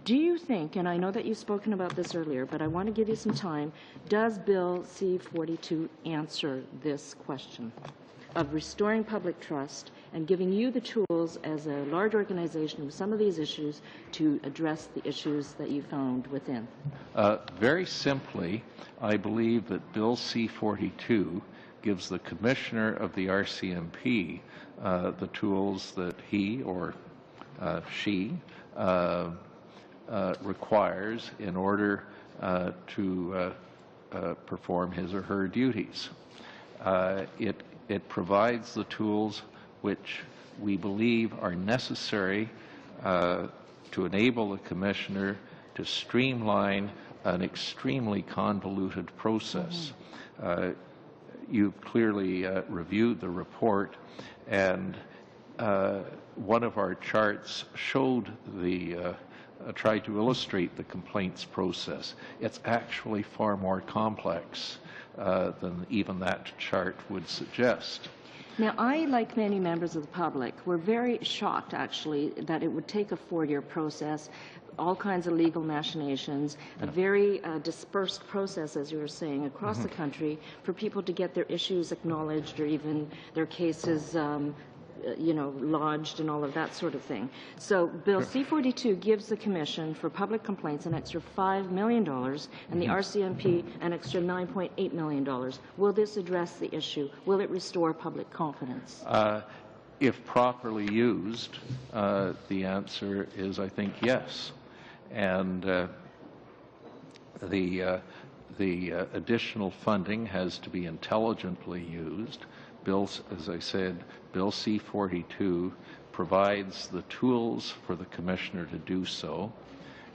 Do you think, and I know that you've spoken about this earlier, but I want to give you some time, does Bill C-42 answer this question of restoring public trust and giving you the tools as a large organization with some of these issues to address the issues that you found within? Very simply, I believe that Bill C-42 gives the Commissioner of the RCMP the tools that he or she requires in order to perform his or her duties. It provides the tools which we believe are necessary to enable the Commissioner to streamline an extremely convoluted process. You've clearly reviewed the report, and one of our charts showed tried to illustrate the complaints process. It's actually far more complex than even that chart would suggest. Now, I, like many members of the public, were very shocked, actually, that it would take a 4-year process, all kinds of legal machinations, a very dispersed process, as you were saying, across the country for people to get their issues acknowledged or even their cases lodged and all of that sort of thing. So Bill C-42 gives the Commission for Public Complaints an extra $5 million and the RCMP an extra $9.8 million. Will this address the issue? Will it restore public confidence? If properly used, the answer is, I think, yes. And the additional funding has to be intelligently used. As I said, Bill C-42 provides the tools for the Commissioner to do so.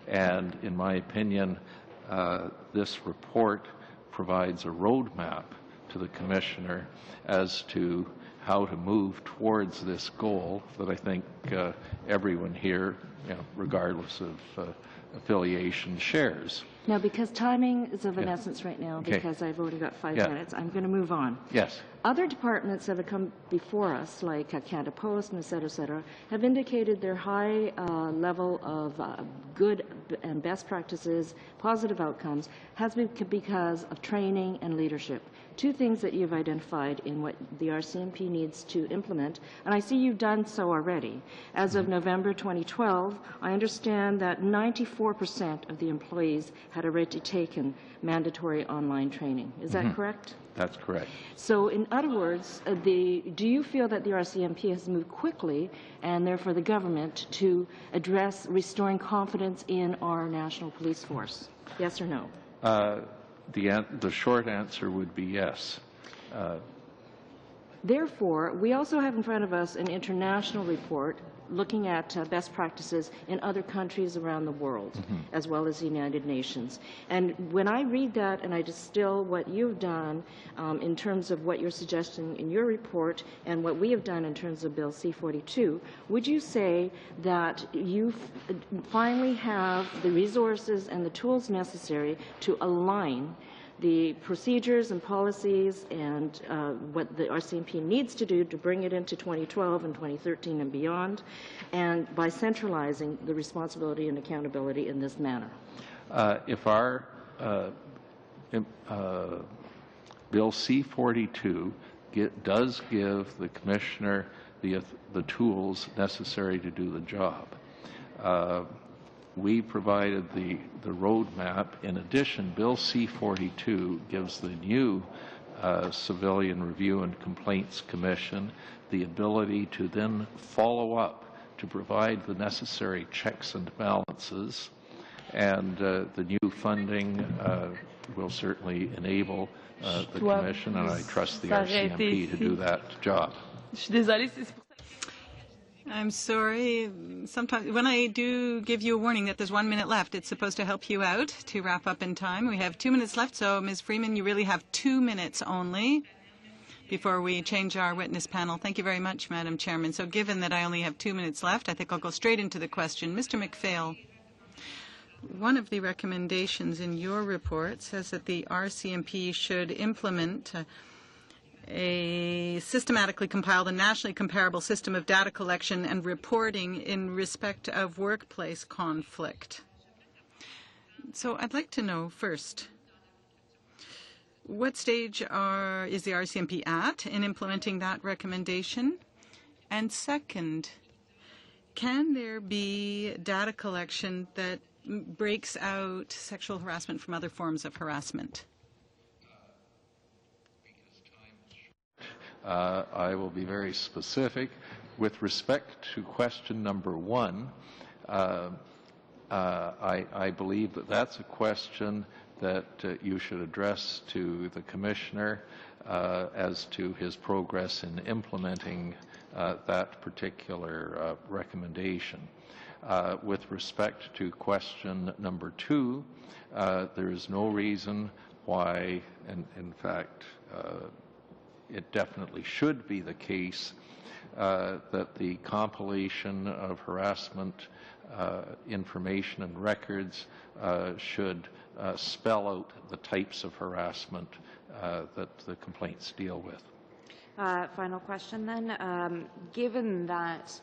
And in my opinion, this report provides a roadmap to the Commissioner as to how to move towards this goal that I think everyone here, regardless of affiliation, shares. Now, because timing is of an Yeah. essence right now, Okay. because I've only got 5 Yeah. minutes, I'm going to move on. Yes. Other departments that have come before us, like Canada Post and et cetera, have indicated their high level of good and best practices, positive outcomes, has been because of training and leadership. Two things that you've identified in what the RCMP needs to implement, and I see you've done so already. As of November 2012, I understand that 94% of the employees had already taken mandatory online training. Is that correct? That's correct. So in other words, do you feel that the RCMP has moved quickly and therefore the government to address restoring confidence in our national police force? Yes or no? The short answer would be yes. Therefore, we also have in front of us an international report looking at best practices in other countries around the world, as well as the United Nations. And when I read that and I distill what you've done in terms of what you're suggesting in your report and what we have done in terms of Bill C-42, would you say that you finally have the resources and the tools necessary to align the procedures and policies and what the RCMP needs to do to bring it into 2012 and 2013 and beyond, and by centralizing the responsibility and accountability in this manner? If our Bill C-42 does give the Commissioner the tools necessary to do the job, we provided the roadmap. In addition, Bill C-42 gives the new Civilian Review and Complaints Commission the ability to then follow up to provide the necessary checks and balances, and the new funding will certainly enable the Commission, and I trust the RCMP to do that job. Je suis désolée, c'est pour ça. I'm sorry. Sometimes when I do give you a warning that there's 1 minute left, it's supposed to help you out to wrap up in time. We have 2 minutes left, so Ms. Freeman, you really have 2 minutes only before we change our witness panel. Thank you very much, Madam Chairman. So given that I only have 2 minutes left, I think I'll go straight into the question. Mr. McPhail, one of the recommendations in your report says that the RCMP should implement a systematically compiled and nationally comparable system of data collection and reporting in respect of workplace conflict. So I'd like to know first, what stage is the RCMP at in implementing that recommendation? And second, can there be data collection that breaks out sexual harassment from other forms of harassment? I will be very specific. With respect to question number 1, I believe that that's a question that you should address to the Commissioner as to his progress in implementing that particular recommendation. With respect to question number 2, there is no reason why, and in fact, it definitely should be the case that the compilation of harassment information and records should spell out the types of harassment that the complaints deal with. Final question then. Given that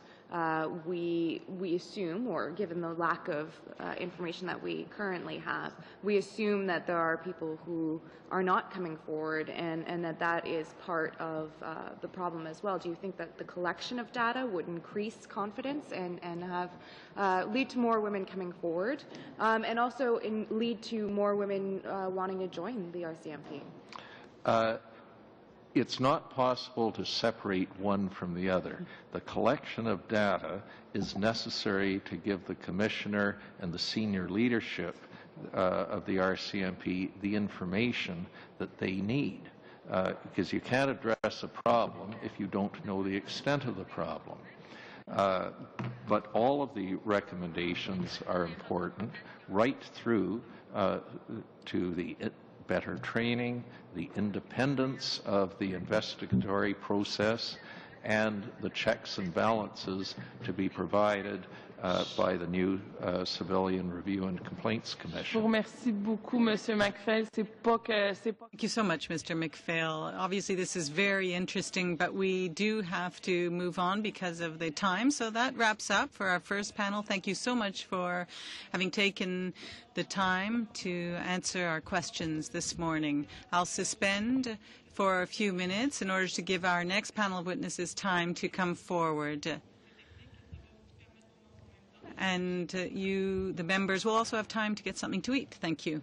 we assume, or given the lack of information that we currently have, we assume that there are people who are not coming forward, and that is part of the problem as well. Do you think that the collection of data would increase confidence and have lead to more women coming forward, and also lead to more women wanting to join the RCMP? It's not possible to separate one from the other. The collection of data is necessary to give the Commissioner and the senior leadership of the RCMP the information that they need, because you can't address a problem if you don't know the extent of the problem. But all of the recommendations are important, right through to the better training, the independence of the investigatory process, and the checks and balances to be provided by the new Civilian Review and Complaints Commission. Thank you so much, Mr. McPhail. Obviously, this is very interesting, but we do have to move on because of the time. So that wraps up for our first panel. Thank you so much for having taken the time to answer our questions this morning. I'll suspend for a few minutes in order to give our next panel of witnesses time to come forward. And the members, will also have time to get something to eat. Thank you.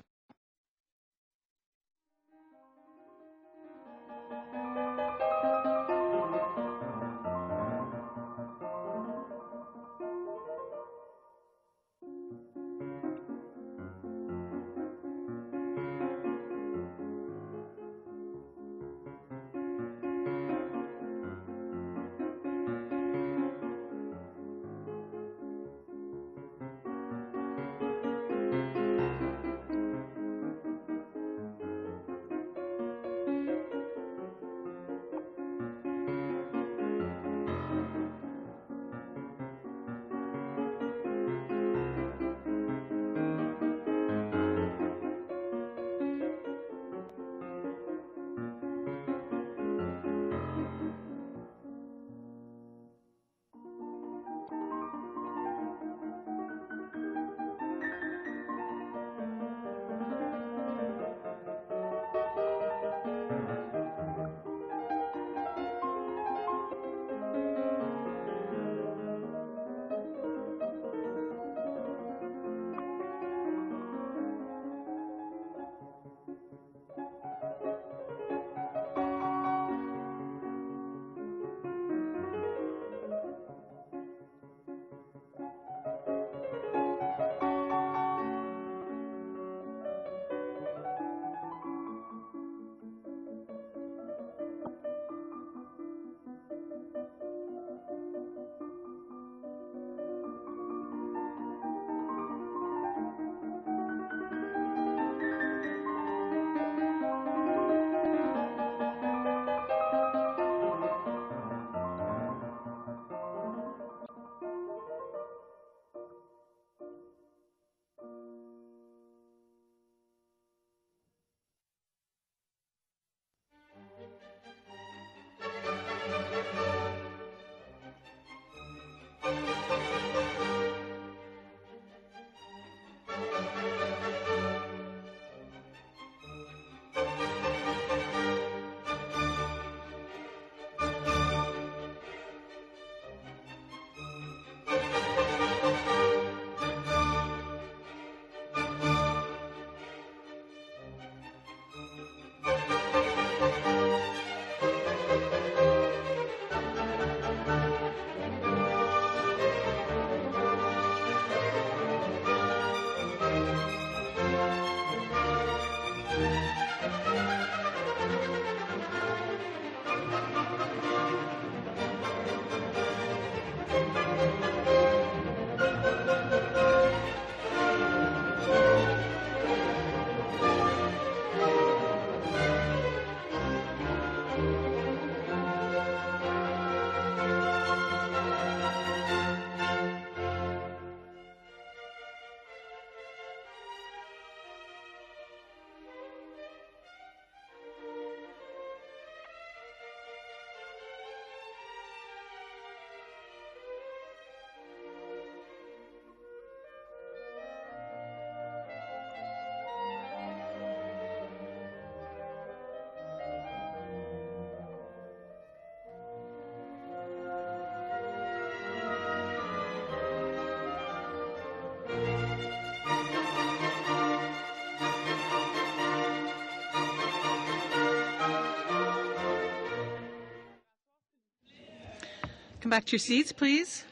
Come back to your seats, please.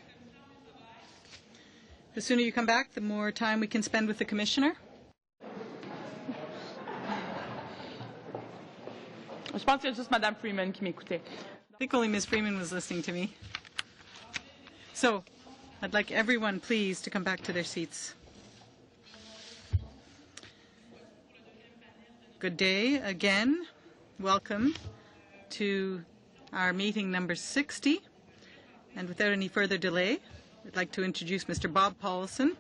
The sooner you come back, the more time we can spend with the Commissioner. Je pense qu'il y a juste Madame Freeman qui m'écoutait. I think only Ms. Freeman was listening to me. So, I'd like everyone, please, to come back to their seats. Good day again. Welcome to our meeting number 60. And without any further delay, I'd like to introduce Mr. Bob Paulson,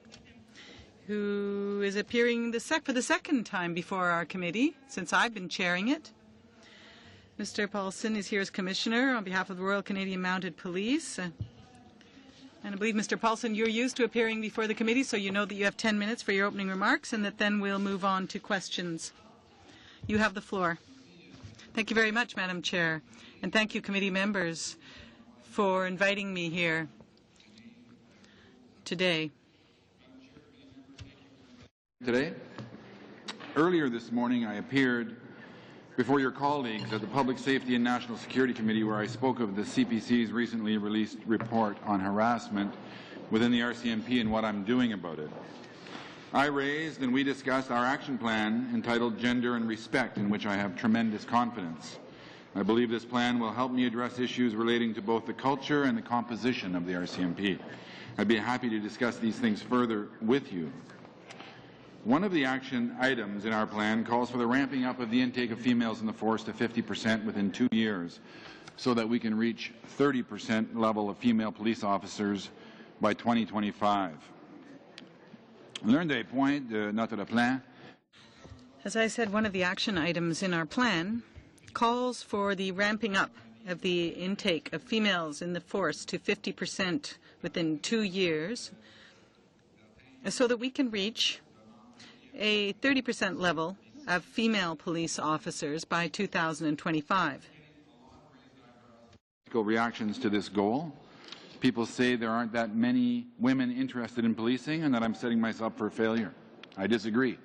who is appearing for the second time before our committee since I've been chairing it. Mr. Paulson is here as Commissioner on behalf of the Royal Canadian Mounted Police. And I believe, Mr. Paulson, you're used to appearing before the committee, so you know that you have 10 minutes for your opening remarks and that then we'll move on to questions. You have the floor. Thank you very much, Madam Chair, and thank you, committee members, for inviting me here today. Earlier this morning, I appeared before your colleagues at the Public Safety and National Security Committee, where I spoke of the CPC's recently released report on harassment within the RCMP and what I'm doing about it. I raised and we discussed our action plan entitled Gender and Respect, in which I have tremendous confidence. I believe this plan will help me address issues relating to both the culture and the composition of the RCMP. I'd be happy to discuss these things further with you. One of the action items in our plan calls for the ramping up of the intake of females in the force to 50% within 2 years, so that we can reach 30% level of female police officers by 2025. L'un des points de notre plan. As I said, one of the action items in our plan calls for the ramping up of the intake of females in the force to 50% within 2 years, so that we can reach a 30% level of female police officers by 2025. Reactions to this goal. People say there aren't that many women interested in policing and that I'm setting myself for failure. I disagree.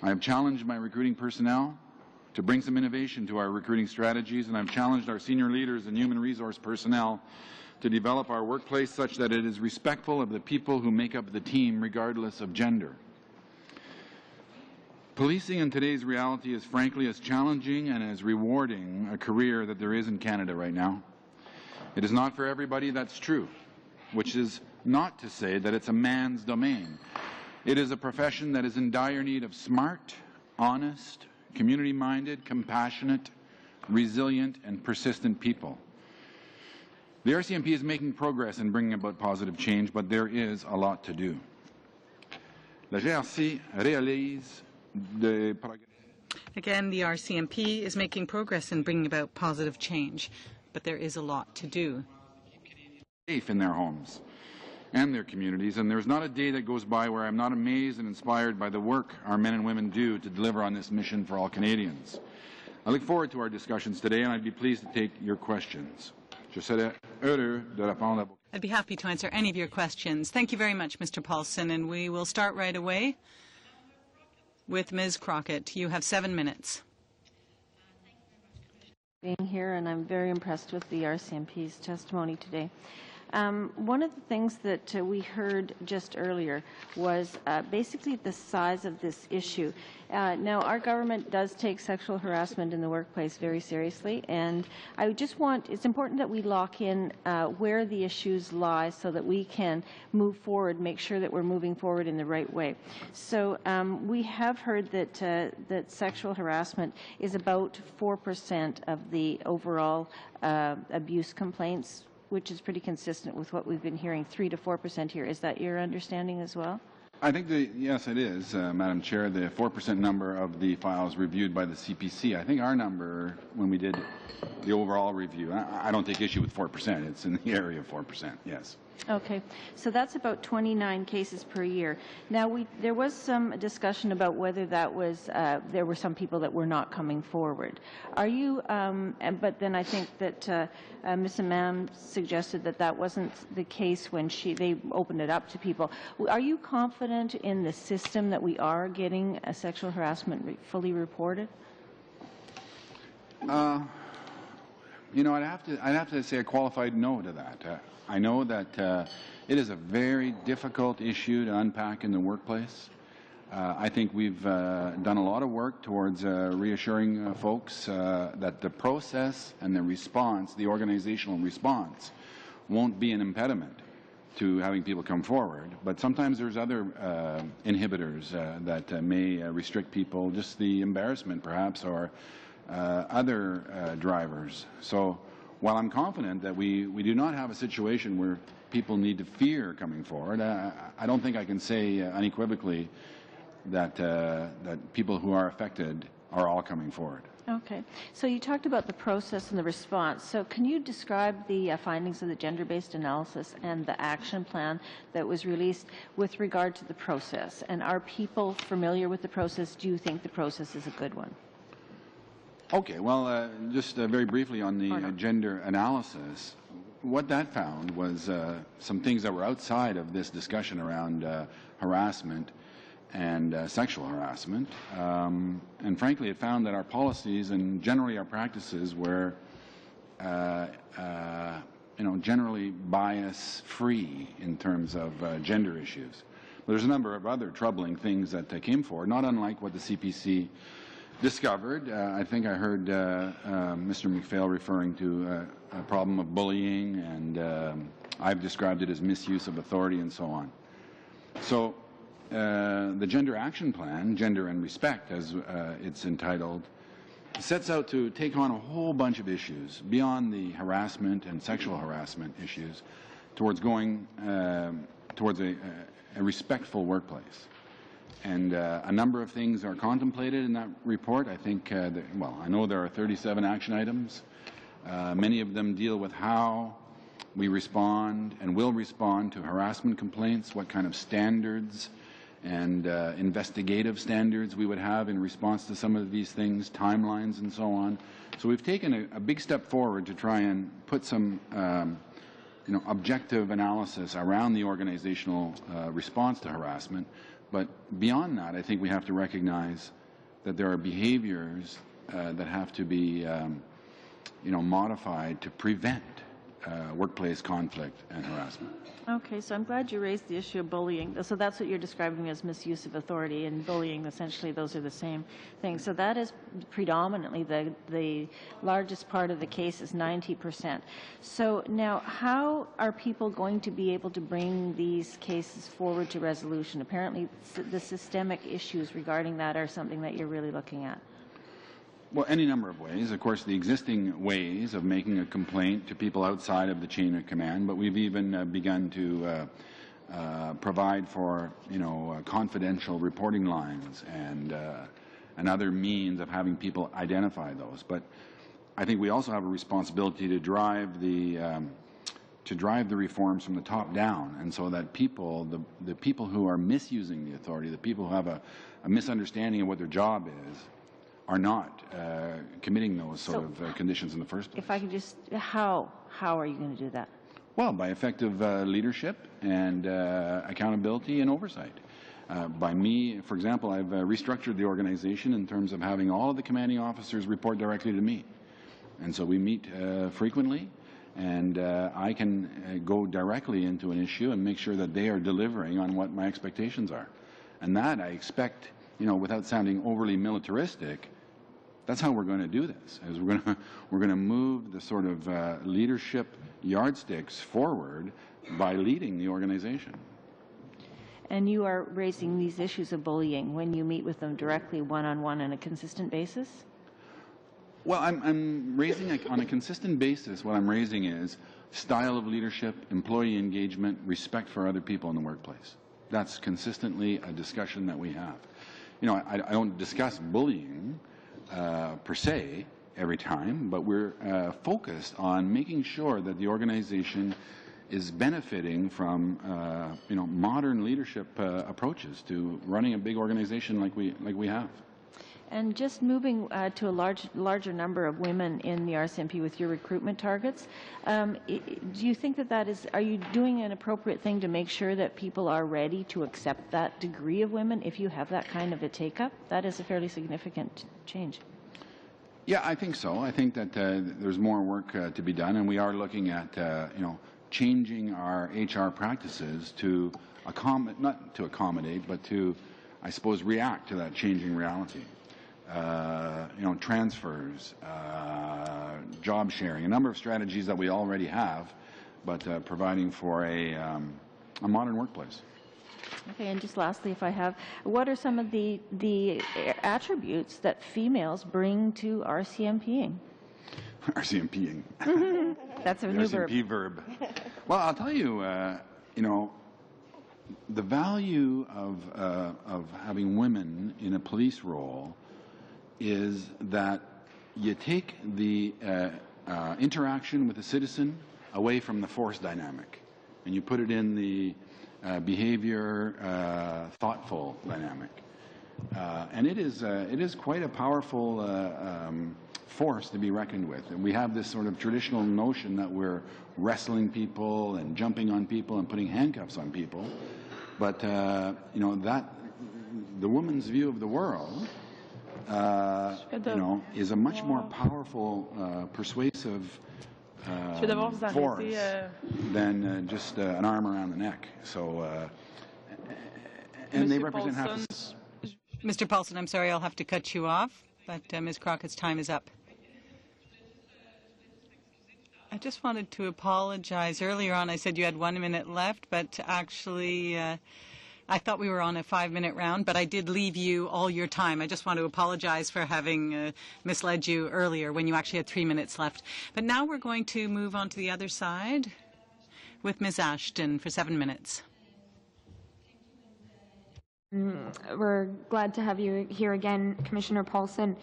I have challenged my recruiting personnel to bring some innovation to our recruiting strategies, and I've challenged our senior leaders and human resource personnel to develop our workplace such that it is respectful of the people who make up the team regardless of gender. Policing in today's reality is frankly as challenging and as rewarding a career that there is in Canada right now. It is not for everybody, that's true, which is not to say that it's a man's domain. It is a profession that is in dire need of smart, honest, community-minded, compassionate, resilient, and persistent people. The RCMP is making progress in bringing about positive change, but there is a lot to do. La GRC réalise des progrès. Again, the RCMP is making progress in bringing about positive change, but there is a lot to do. Safe in their homes and their communities, and there's not a day that goes by where I'm not amazed and inspired by the work our men and women do to deliver on this mission for all Canadians. I look forward to our discussions today, and I'd be pleased to take your questions. I'd be happy to answer any of your questions. Thank you very much, Mr. Paulson, and we will start right away with Ms. Crockett. You have 7 minutes. Being here, and I'm very impressed with the RCMP's testimony today. One of the things that we heard just earlier was basically the size of this issue. Now, our government does take sexual harassment in the workplace very seriously, and I just it's important that we lock in where the issues lie so that we can move forward, make sure that we're moving forward in the right way. So we have heard that, that sexual harassment is about 4% of the overall abuse complaints, which is pretty consistent with what we've been hearing, 3 to 4% here. Is that your understanding as well? I think yes, it is, Madam Chair. The 4% number of the files reviewed by the CPC. I think our number, when we did the overall review, I don't take issue with 4%. It's in the area of 4%, yes. Okay, so that's about 29 cases per year. Now, there was some discussion about whether that was, there were some people that were not coming forward. Are you, but then I think that Ms. Imam suggested that that wasn't the case when they opened it up to people. Are you confident in the system that we are getting sexual harassment fully reported? You know, I'd have to say a qualified no to that. I know that it is a very difficult issue to unpack in the workplace. I think we've done a lot of work towards reassuring folks that the process and the response, the organizational response, won't be an impediment to having people come forward. But sometimes there's other inhibitors that may restrict people, just the embarrassment perhaps, or other drivers. So while I'm confident that we do not have a situation where people need to fear coming forward, I don't think I can say unequivocally that people who are affected are all coming forward. Okay. So you talked about the process and the response. So can you describe the findings of the gender-based analysis and the action plan that was released with regard to the process? And are people familiar with the process? Do you think the process is a good one? Okay. Well, just very briefly on the gender analysis, what that found was some things that were outside of this discussion around harassment and sexual harassment. And frankly, it found that our policies and generally our practices were, generally bias-free in terms of gender issues. But there's a number of other troubling things that came forward, not unlike what the CPC discovered. I think I heard Mr. McPhail referring to a problem of bullying, and I've described it as misuse of authority and so on. So the Gender Action Plan, Gender and Respect, as it's entitled, sets out to take on a whole bunch of issues beyond the harassment and sexual harassment issues towards going towards a respectful workplace. And a number of things are contemplated in that report. I think, I know there are 37 action items. Many of them deal with how we respond and will respond to harassment complaints, what kind of standards and investigative standards we would have in response to some of these things, timelines and so on. So we've taken a big step forward to try and put some objective analysis around the organizational response to harassment. But beyond that, I think we have to recognize that there are behaviors that have to be modified to prevent workplace conflict and harassment. Okay, so I'm glad you raised the issue of bullying. So that's what you're describing as misuse of authority, and bullying, essentially, those are the same things. So that is predominantly the largest part of the case is 90%. So now, how are people going to be able to bring these cases forward to resolution? Apparently, the systemic issues regarding that are something that you're really looking at. Well, any number of ways. Of course, the existing ways of making a complaint to people outside of the chain of command, but we've even begun to provide for, confidential reporting lines and other means of having people identify those. But I think we also have a responsibility to drive the reforms from the top down, and so that people, the people who are misusing the authority, the people who have a misunderstanding of what their job is, are not committing those sort of conditions in the first place. If I could just, how are you going to do that? Well, by effective leadership and accountability and oversight. By me, for example, I've restructured the organization in terms of having all of the commanding officers report directly to me. And so we meet frequently, and I can go directly into an issue and make sure that they are delivering on what my expectations are. And that I expect, without sounding overly militaristic, that's how we're going to do this. Is we're going to move the sort of leadership yardsticks forward by leading the organization. And you are raising these issues of bullying when you meet with them directly, one-on-one, on a consistent basis? Well, I'm raising on a consistent basis. What I'm raising is style of leadership, employee engagement, respect for other people in the workplace. That's consistently a discussion that we have. I don't discuss bullying per se every time, but we're focused on making sure that the organization is benefiting from modern leadership approaches to running a big organization like we have. And just moving to a larger number of women in the RCMP with your recruitment targets, do you think that is, are you doing an appropriate thing to make sure that people are ready to accept that degree of women if you have that kind of a take-up? That is a fairly significant change. Yeah, I think so. I think that there's more work to be done, and we are looking at, changing our HR practices to not to accommodate, but to, I suppose, react to that changing reality. Transfers, job sharing, a number of strategies that we already have, but providing for a modern workplace. Okay, and just lastly, if I have, what are some of the attributes that females bring to RCMPing? RCMPing. That's a new verb. RCMP verb. Well, I'll tell you, you know, the value of having women in a police role is that you take the interaction with the citizen away from the force dynamic, and you put it in the behavior, thoughtful dynamic. And it is quite a powerful force to be reckoned with. And we have this sort of traditional notion that we're wrestling people and jumping on people and putting handcuffs on people. But, you know, that the woman's view of the world, you know, is a much more powerful, persuasive force than just an arm around the neck. So, and they represent half the... Mr. Paulson, I'm sorry, I'll have to cut you off, but Ms. Crockett's time is up. I just wanted to apologize. Earlier on, I said you had 1 minute left, but actually, I thought we were on a 5-minute round, but I did leave you all your time. I just want to apologize for having misled you earlier when you actually had 3 minutes left. But now we're going to move on to the other side with Ms. Ashton for 7 minutes. We're glad to have you here again, Commissioner Paulson.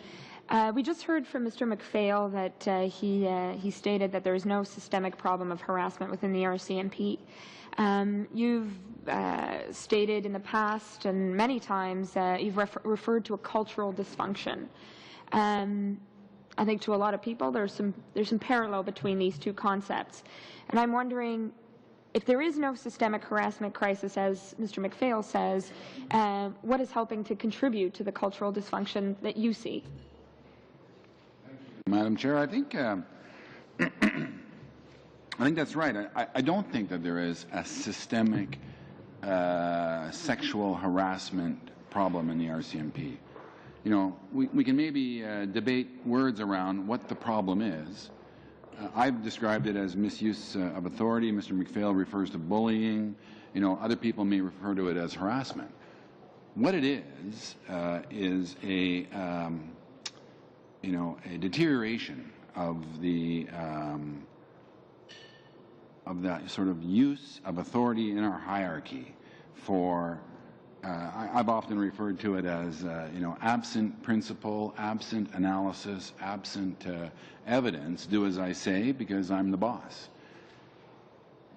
We just heard from Mr. McPhail that he stated that there is no systemic problem of harassment within the RCMP. You've stated in the past and many times you've referred to a cultural dysfunction. I think to a lot of people there's some parallel between these two concepts, and I'm wondering, if there is no systemic harassment crisis, as Mr. McPhail says, what is helping to contribute to the cultural dysfunction that you see? Madam Chair, I think that's right. I don't think that there is a systemic sexual harassment problem in the RCMP. You know, we can maybe debate words around what the problem is. I've described it as misuse of authority. Mr. McPhail refers to bullying. You know, other people may refer to it as harassment. What it is a you know, a deterioration of that sort of use of authority in our hierarchy. For I've often referred to it as you know, absent principle, absent analysis, absent evidence, do as I say because I'm the boss.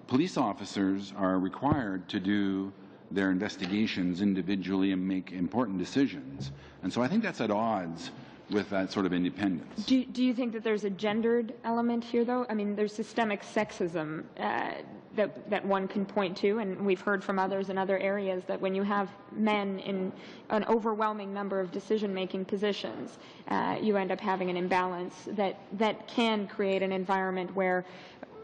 Police officers are required to do their investigations individually and make important decisions. And so I think that's at odds with that sort of independence. Do you think that there's a gendered element here, though? I mean, there's systemic sexism that one can point to, and we've heard from others in other areas that when you have men in an overwhelming number of decision-making positions, you end up having an imbalance that can create an environment where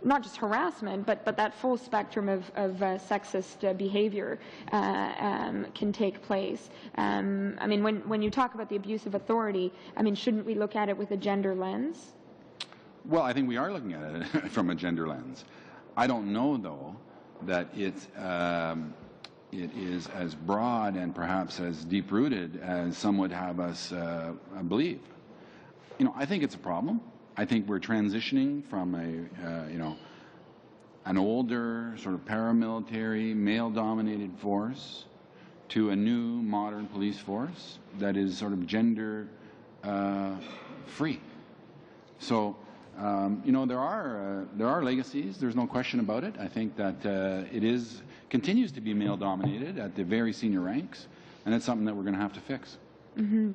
not just harassment, but that full spectrum of sexist behavior can take place. I mean, when you talk about the abuse of authority, I mean, shouldn't we look at it with a gender lens? Well, I think we are looking at it from a gender lens. I don't know, though, that it is as broad and perhaps as deep-rooted as some would have us believe. You know, I think it's a problem. I think we're transitioning from you know, an older sort of paramilitary, male-dominated force to a new modern police force that is sort of gender free. So, you know, there are legacies. There's no question about it. I think that it continues to be male-dominated at the very senior ranks, and it's something that we're going to have to fix. Mm-hmm.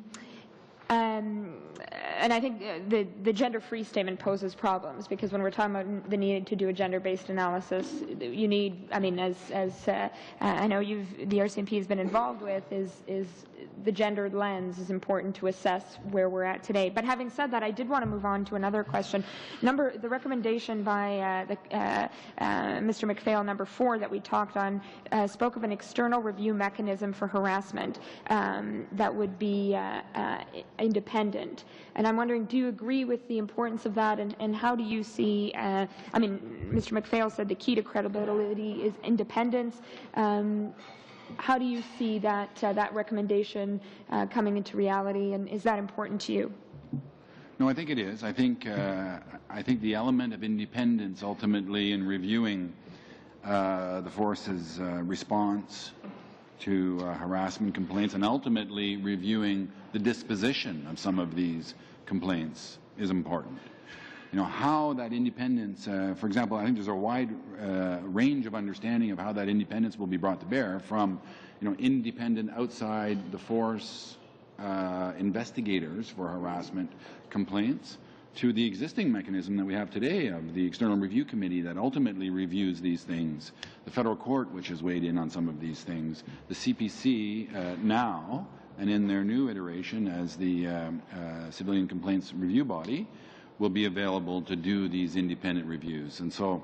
And I think the gender-free statement poses problems, because when we're talking about the need to do a gender-based analysis, you need, I mean, as I know the RCMP has been involved with, is the gendered lens is important to assess where we're at today. But having said that, I did want to move on to another question. The recommendation by Mr. McPhail, number 4, that we talked on, spoke of an external review mechanism for harassment that would be independent. And I'm wondering, do you agree with the importance of that, and how do you see, I mean, Mr. McPhail said the key to credibility is independence. How do you see that recommendation coming into reality, and is that important to you? No, I think it is. I think the element of independence ultimately in reviewing the force's response to harassment complaints and ultimately reviewing the disposition of some of these complaints is important. You know, how that independence, for example, I think there's a wide range of understanding of how that independence will be brought to bear from, you know, independent outside the force investigators for harassment complaints to the existing mechanism that we have today of the External Review Committee that ultimately reviews these things, the federal court which has weighed in on some of these things, the CPC now, and in their new iteration as the Civilian Complaints Review Body, will be available to do these independent reviews. And so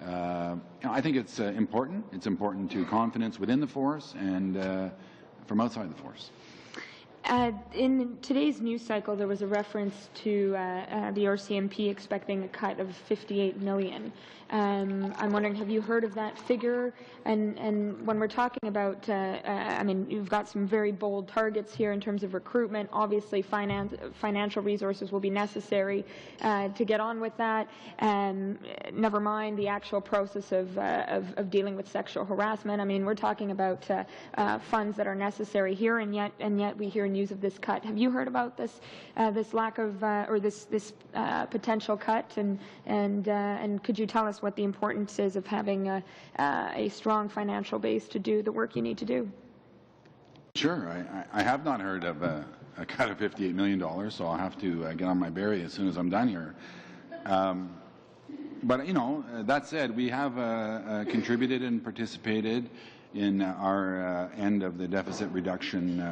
I think it's important. It's important to confidence within the force and from outside the force. In today's news cycle, there was a reference to the RCMP expecting a cut of $58 million. I'm wondering, have you heard of that figure? And when we're talking about, I mean, you've got some very bold targets here in terms of recruitment. Obviously, financial resources will be necessary to get on with that. Never mind the actual process of dealing with sexual harassment. I mean, we're talking about funds that are necessary here, and yet we hear news of this cut. Have you heard about this lack of or this potential cut? And could you tell us what the importance is of having a strong financial base to do the work you need to do? Sure. I have not heard of a cut of $58 million, so I'll have to get on my berry as soon as I'm done here. But, you know, that said, we have contributed and participated in our end of the deficit reduction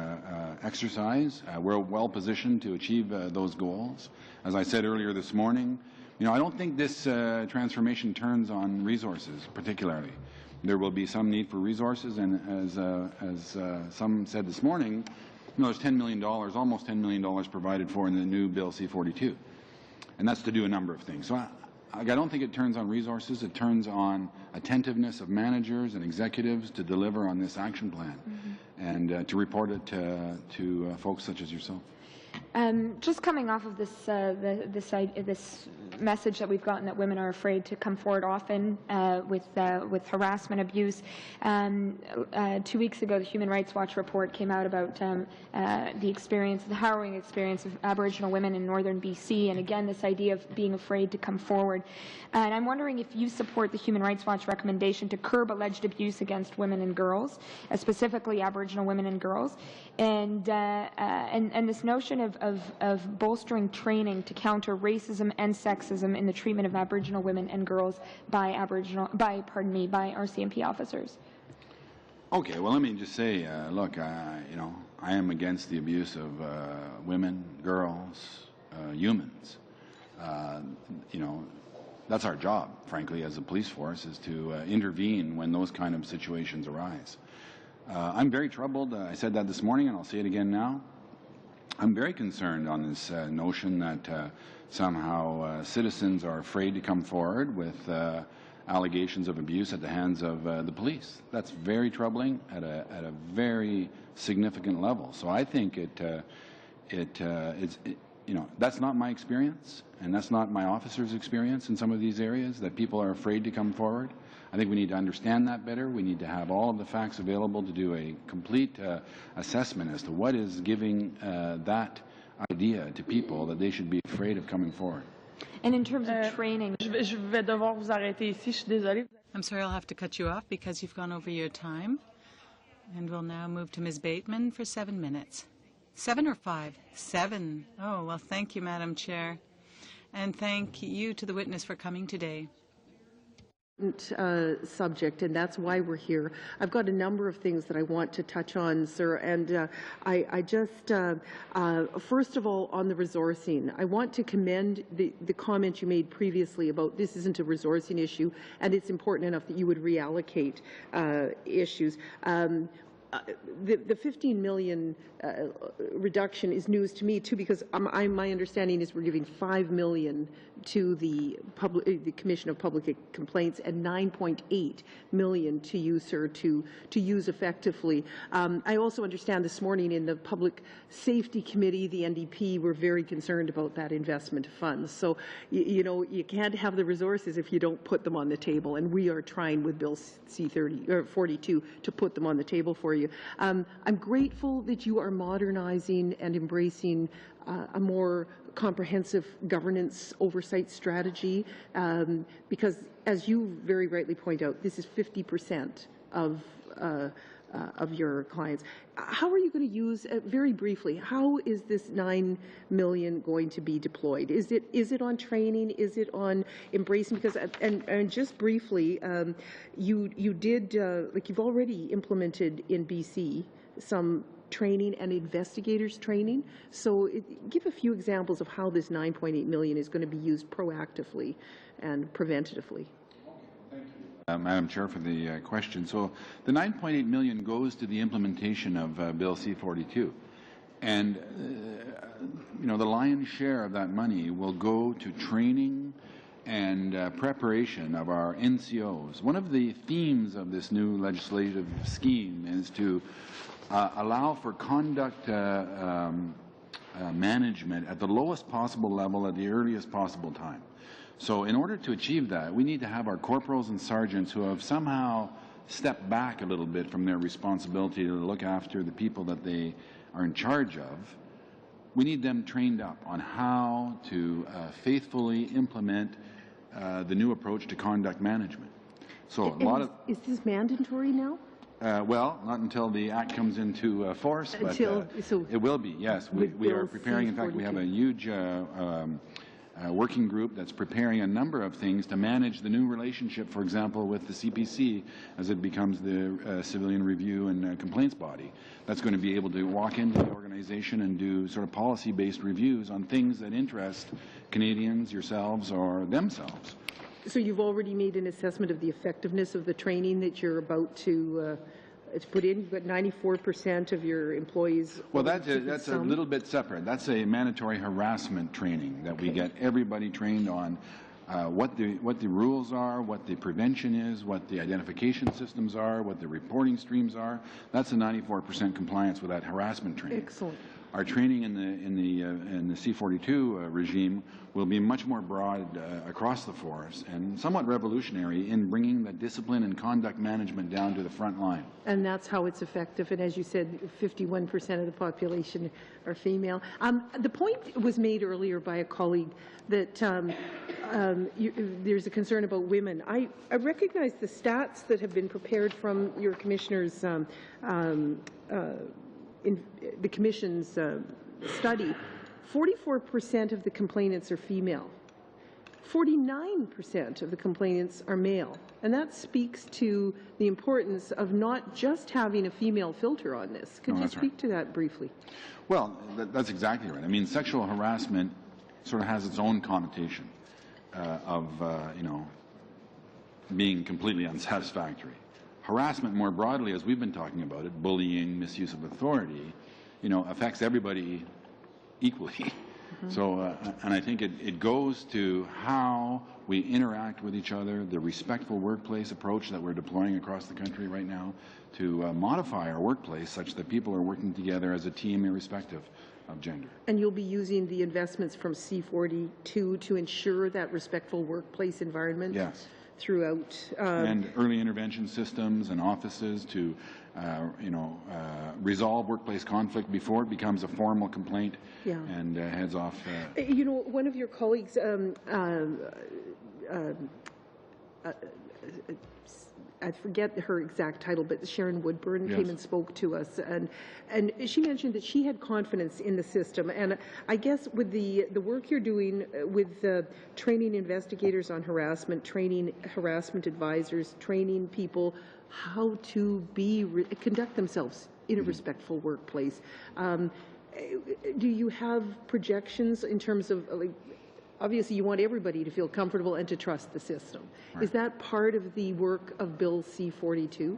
exercise. We're well positioned to achieve those goals. As I said earlier this morning, you know, I don't think this transformation turns on resources particularly. There will be some need for resources, and as some said this morning, you know, there's $10 million, almost $10 million provided for in the new Bill C-42, and that's to do a number of things. So I don't think it turns on resources. It turns on attentiveness of managers and executives to deliver on this action plan and to report it to folks such as yourself. Just coming off of this message that we've gotten that women are afraid to come forward often with harassment, abuse. 2 weeks ago, the Human Rights Watch report came out about the harrowing experience of Aboriginal women in northern BC, and again, this idea of being afraid to come forward. And I'm wondering if you support the Human Rights Watch recommendation to curb alleged abuse against women and girls, specifically Aboriginal women and girls, and this notion of bolstering training to counter racism and sexism in the treatment of Aboriginal women and girls by RCMP officers. Okay, well, let me just say, look, you know, I am against the abuse of women, girls, humans. You know, that's our job, frankly, as a police force, is to intervene when those kind of situations arise. I'm very troubled. I said that this morning, and I'll say it again now. I'm very concerned on this notion that somehow citizens are afraid to come forward with allegations of abuse at the hands of the police. That's very troubling at a very significant level. So I think you know, that's not my experience, and that's not my officers' experience in some of these areas, that people are afraid to come forward. I think we need to understand that better. We need to have all of the facts available to do a complete assessment as to what is giving that idea to people that they should be afraid of coming forward. And in terms of training... Je vais devoir vous arrêter ici. Je suis désolée. I'm sorry, I'll have to cut you off because you've gone over your time. And we'll now move to Ms. Bateman for 7 minutes. 7 or 5? 7. Oh, well, thank you, Madam Chair. And thank you to the witness for coming today. Subject, and that's why we're here. I've got a number of things that I want to touch on, sir, and I just, first of all, on the resourcing, I want to commend the comment you made previously about this isn't a resourcing issue, and it's important enough that you would reallocate issues. the 15 million reduction is news to me too, because my understanding is we're giving 5 million to the Commission of Public Complaints and 9.8 million to you, sir, to use effectively. I also understand this morning in the Public Safety Committee, the NDP were very concerned about that investment of funds. So you know, you can't have the resources if you don't put them on the table, and we are trying with Bill C-42 to put them on the table for you. I'm grateful that you are modernizing and embracing a more comprehensive governance oversight strategy, because, as you very rightly point out, this is 50% of your clients. How are you going to use, very briefly, how is this 9 million going to be deployed? Is it on training? Is it on embracing? Because, and just briefly, you did, like you've already implemented in BC some training and investigators training. So give a few examples of how this 9.8 million is going to be used proactively and preventatively. Madam Chair, for the question. So the 9.8 million goes to the implementation of Bill C-42. And, you know, the lion's share of that money will go to training and preparation of our NCOs. One of the themes of this new legislative scheme is to allow for conduct management at the lowest possible level at the earliest possible time. So in order to achieve that, we need to have our corporals and sergeants who have somehow stepped back a little bit from their responsibility to look after the people that they are in charge of. We need them trained up on how to faithfully implement the new approach to conduct management. So a lot of... Is this mandatory now? Well, not until the Act comes into force, but so it will be, yes. We are preparing. In fact, we have a huge working group that's preparing a number of things to manage the new relationship, for example, with the CPC as it becomes the civilian review and complaints body. That's going to be able to walk into the organization and do sort of policy-based reviews on things that interest Canadians, yourselves, or themselves. So you've already made an assessment of the effectiveness of the training that you're about to put in? You've got 94% of your employees. Well, that's a little bit separate. That's a mandatory harassment training that we get everybody trained on what the rules are, what the prevention is, what the identification systems are, what the reporting streams are. That's a 94% compliance with that harassment training. Excellent. Our training in the C-42 regime will be much more broad across the force and somewhat revolutionary in bringing the discipline and conduct management down to the front line. And that's how it's effective. And as you said, 51% of the population are female. The point was made earlier by a colleague that there's a concern about women. I recognize the stats that have been prepared from your commissioners in the Commission's study. 44% of the complainants are female. 49% of the complainants are male. And that speaks to the importance of not just having a female filter on this. Could you speak to that briefly? Well, that's exactly right. I mean, sexual harassment sort of has its own connotation of, you know, being completely unsatisfactory. Harassment more broadly, as we've been talking about it, bullying, misuse of authority, you know, affects everybody equally. Mm-hmm. So, and I think it goes to how we interact with each other, the respectful workplace approach that we're deploying across the country right now to modify our workplace such that people are working together as a team irrespective of gender. And you'll be using the investments from C-42 to ensure that respectful workplace environment? Yes. Throughout. And early intervention systems and offices to, you know, resolve workplace conflict before it becomes a formal complaint and heads off. You know, one of your colleagues, I forget her exact title, but Sharon Woodburn came and spoke to us, and she mentioned that she had confidence in the system. And I guess with the work you're doing with training investigators on harassment, training harassment advisors, training people how to conduct themselves in a respectful workplace, do you have projections in terms of, like, obviously you want everybody to feel comfortable and to trust the system. Right. Is that part of the work of Bill C-42?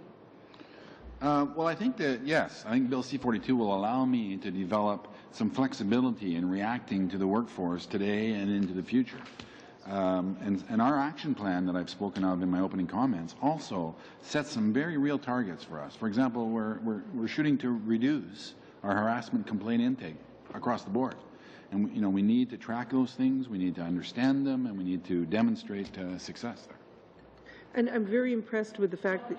Well, I think that, yes, I think Bill C-42 will allow me to develop some flexibility in reacting to the workforce today and into the future. And our action plan that I've spoken of in my opening comments also sets some very real targets for us. For example, we're shooting to reduce our harassment complaint intake across the board. And we need to track those things, we need to understand them, and we need to demonstrate success there. And I'm very impressed with the fact that,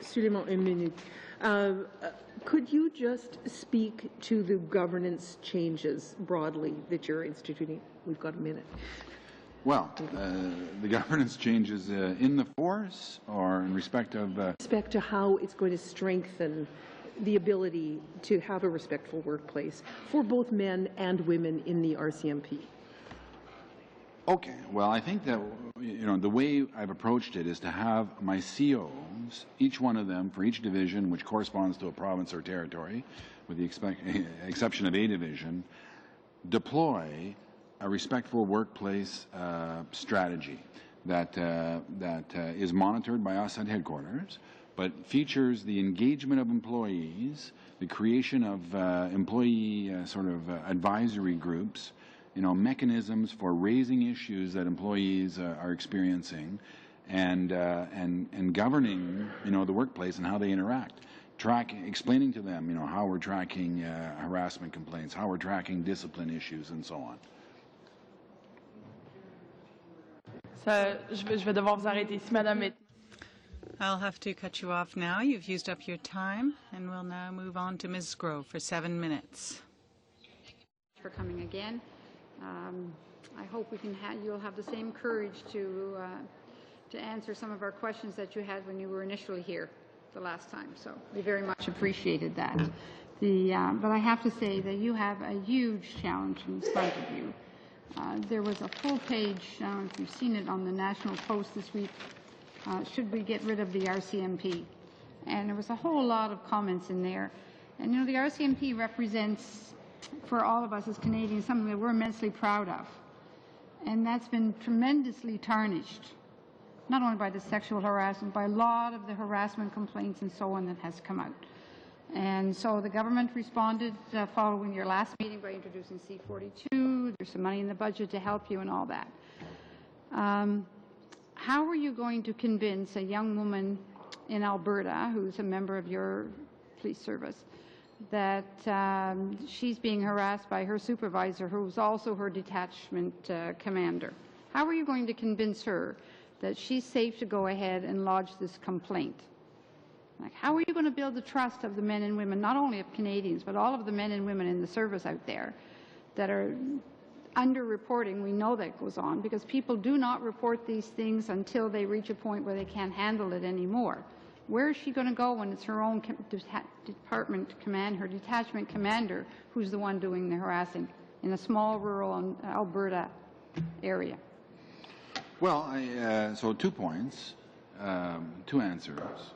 Suleiman, une minute. Could you just speak to the governance changes broadly that you're instituting? We've got a minute. Well, the governance changes in the force or in respect of... respect to how it's going to strengthen the ability to have a respectful workplace for both men and women in the RCMP. Okay, well, I think that the way I've approached it is to have my COs, each one of them for each division, which corresponds to a province or territory, with the exception of a division, deploy a respectful workplace strategy that is monitored by us at headquarters, but features the engagement of employees, the creation of employee advisory groups, mechanisms for raising issues that employees are experiencing, and governing, the workplace and how they interact. Explaining to them, how we're tracking harassment complaints, how we're tracking discipline issues, and so on. Je vais devoir vous arrêter ici, Madame. I'll have to cut you off now. You've used up your time, and we'll now move on to Ms. Grove for 7 minutes. For coming again. I hope you'll have the same courage to answer some of our questions that you had when you were initially here the last time. So we very much appreciated that. But I have to say that you have a huge challenge in front of you. There was a full page, I don't know if you've seen it on the National Post this week, should we get rid of the RCMP? And there was a whole lot of comments in there. And the RCMP represents, for all of us as Canadians, something that we're immensely proud of. And that's been tremendously tarnished, not only by the sexual harassment, by a lot of the harassment complaints and so on that has come out. And so the government responded following your last meeting by introducing C-42. There's some money in the budget to help you and all that. How are you going to convince a young woman in Alberta who's a member of your police service that she's being harassed by her supervisor, who's also her detachment commander? How are you going to convince her that she's safe to go ahead and lodge this complaint? Like, how are you going to build the trust of the men and women, not only of Canadians, but all of the men and women in the service out there that are under-reporting? We know that goes on because people do not report these things until they reach a point where they can't handle it anymore. Where is she going to go when it's her own her detachment commander who's the one doing the harassing in a small rural Alberta area? Well, so 2 points, 2 answers.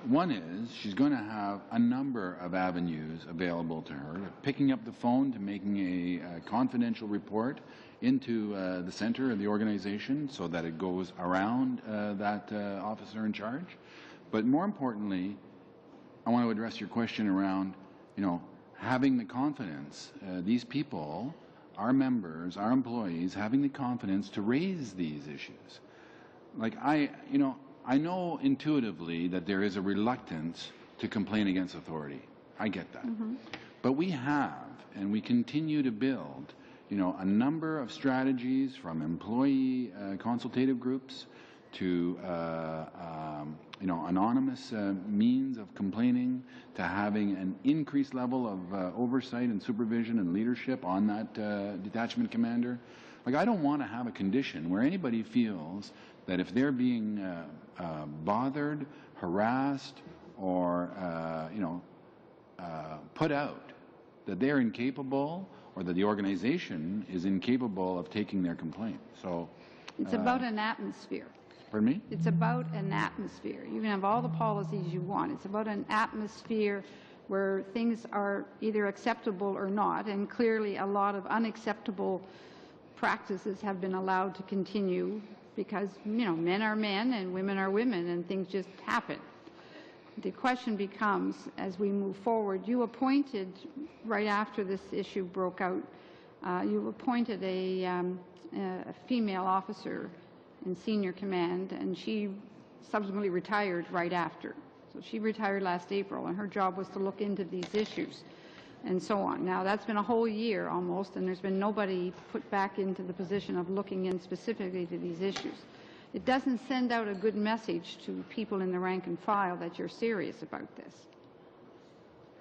One is she's going to have a number of avenues available to her, picking up the phone to making a confidential report into the center of the organization so that it goes around that officer in charge. But more importantly, I want to address your question around, having the confidence, these people, our members, our employees, having the confidence to raise these issues. Like I know intuitively that there is a reluctance to complain against authority. I get that. Mm-hmm. But we have, and we continue to build, a number of strategies from employee consultative groups to, anonymous means of complaining, to having an increased level of oversight and supervision and leadership on that detachment commander. Like, I don't want to have a condition where anybody feels that if they're being bothered, harassed, or put out, that they're incapable, or that the organization is incapable of taking their complaint. So it's about an atmosphere. Pardon me? It's about an atmosphere. You can have all the policies you want. It's about an atmosphere where things are either acceptable or not, and clearly a lot of unacceptable practices have been allowed to continue because, men are men and women are women and things just happen. The question becomes, as we move forward, you appointed, right after this issue broke out, you appointed a female officer in senior command, and she subsequently retired right after. So she retired last April, and her job was to look into these issues and so on. Now, that's been a whole year almost, and there's been nobody put back into the position of looking in specifically to these issues. It doesn't send out a good message to people in the rank and file that you're serious about this.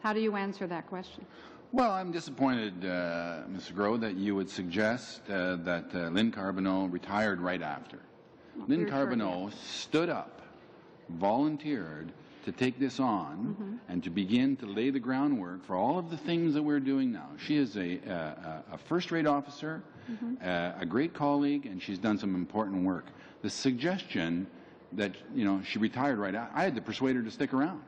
How do you answer that question? Well, I'm disappointed, Mr. Groh, that you would suggest that Lynn Carbonneau retired right after. Well, Lynn Carbonneau stood up, volunteered to take this on and to begin to lay the groundwork for all of the things that we're doing now. She is a first-rate officer, a great colleague, and she's done some important work. The suggestion that, you know, she retired right out, I had to persuade her to stick around.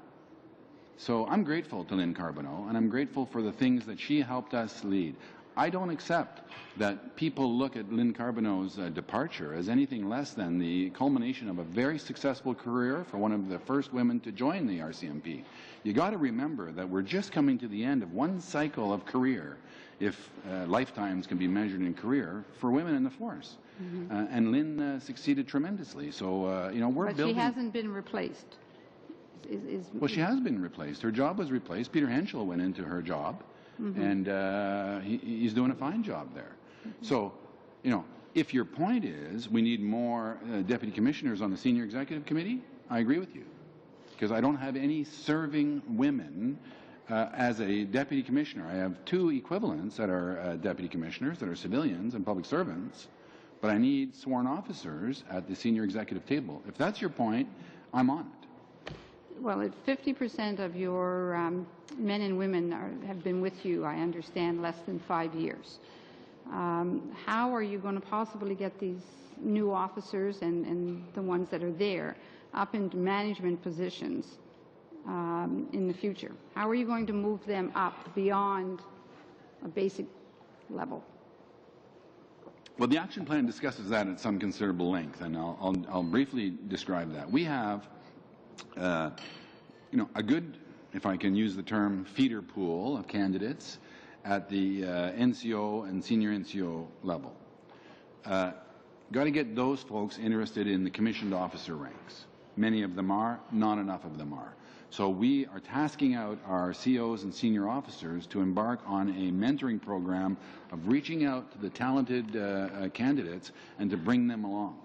So I'm grateful to Lynn Carbonneau, and I'm grateful for the things that she helped us lead. I don't accept that people look at Lynn Carbonneau's departure as anything less than the culmination of a very successful career for one of the first women to join the RCMP. You got to remember that we're just coming to the end of one cycle of career, if lifetimes can be measured in career, for women in the force. And Lynn succeeded tremendously. So, you know, we're building... But she hasn't been replaced. Well, she has been replaced. Her job was replaced. Peter Henschel went into her job, and he's doing a fine job there. So, you know, if your point is we need more deputy commissioners on the senior executive committee, I agree with you, because I don't have any serving women as a deputy commissioner. I have two equivalents that are deputy commissioners, that are civilians and public servants, but I need sworn officers at the senior executive table. If that's your point, I'm on it. Well, if 50% of your men and women have been with you, I understand, less than 5 years, how are you going to possibly get these new officers and the ones that are there up into management positions in the future? How are you going to move them up beyond a basic level? Well, the action plan discusses that at some considerable length, and I'll briefly describe that. We have, you know, a good, if I can use the term, feeder pool of candidates at the NCO and senior NCO level. Got to get those folks interested in the commissioned officer ranks. Many of them are, not enough of them are. So we are tasking out our COs and senior officers to embark on a mentoring program of reaching out to the talented candidates and to bring them along.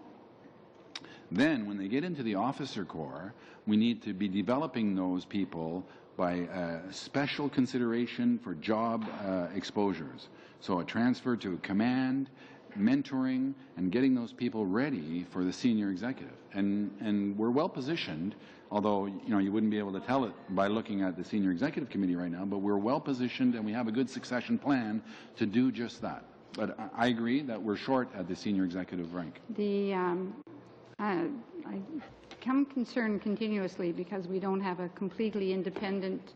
Then, when they get into the officer corps, we need to be developing those people by special consideration for job exposures. So a transfer to command, mentoring, and getting those people ready for the senior executive. And we're well positioned, although, you know, you wouldn't be able to tell it by looking at the senior executive committee right now, but we're well positioned and we have a good succession plan to do just that. But I agree that we're short at the senior executive rank. I become concerned continuously because we don't have a completely independent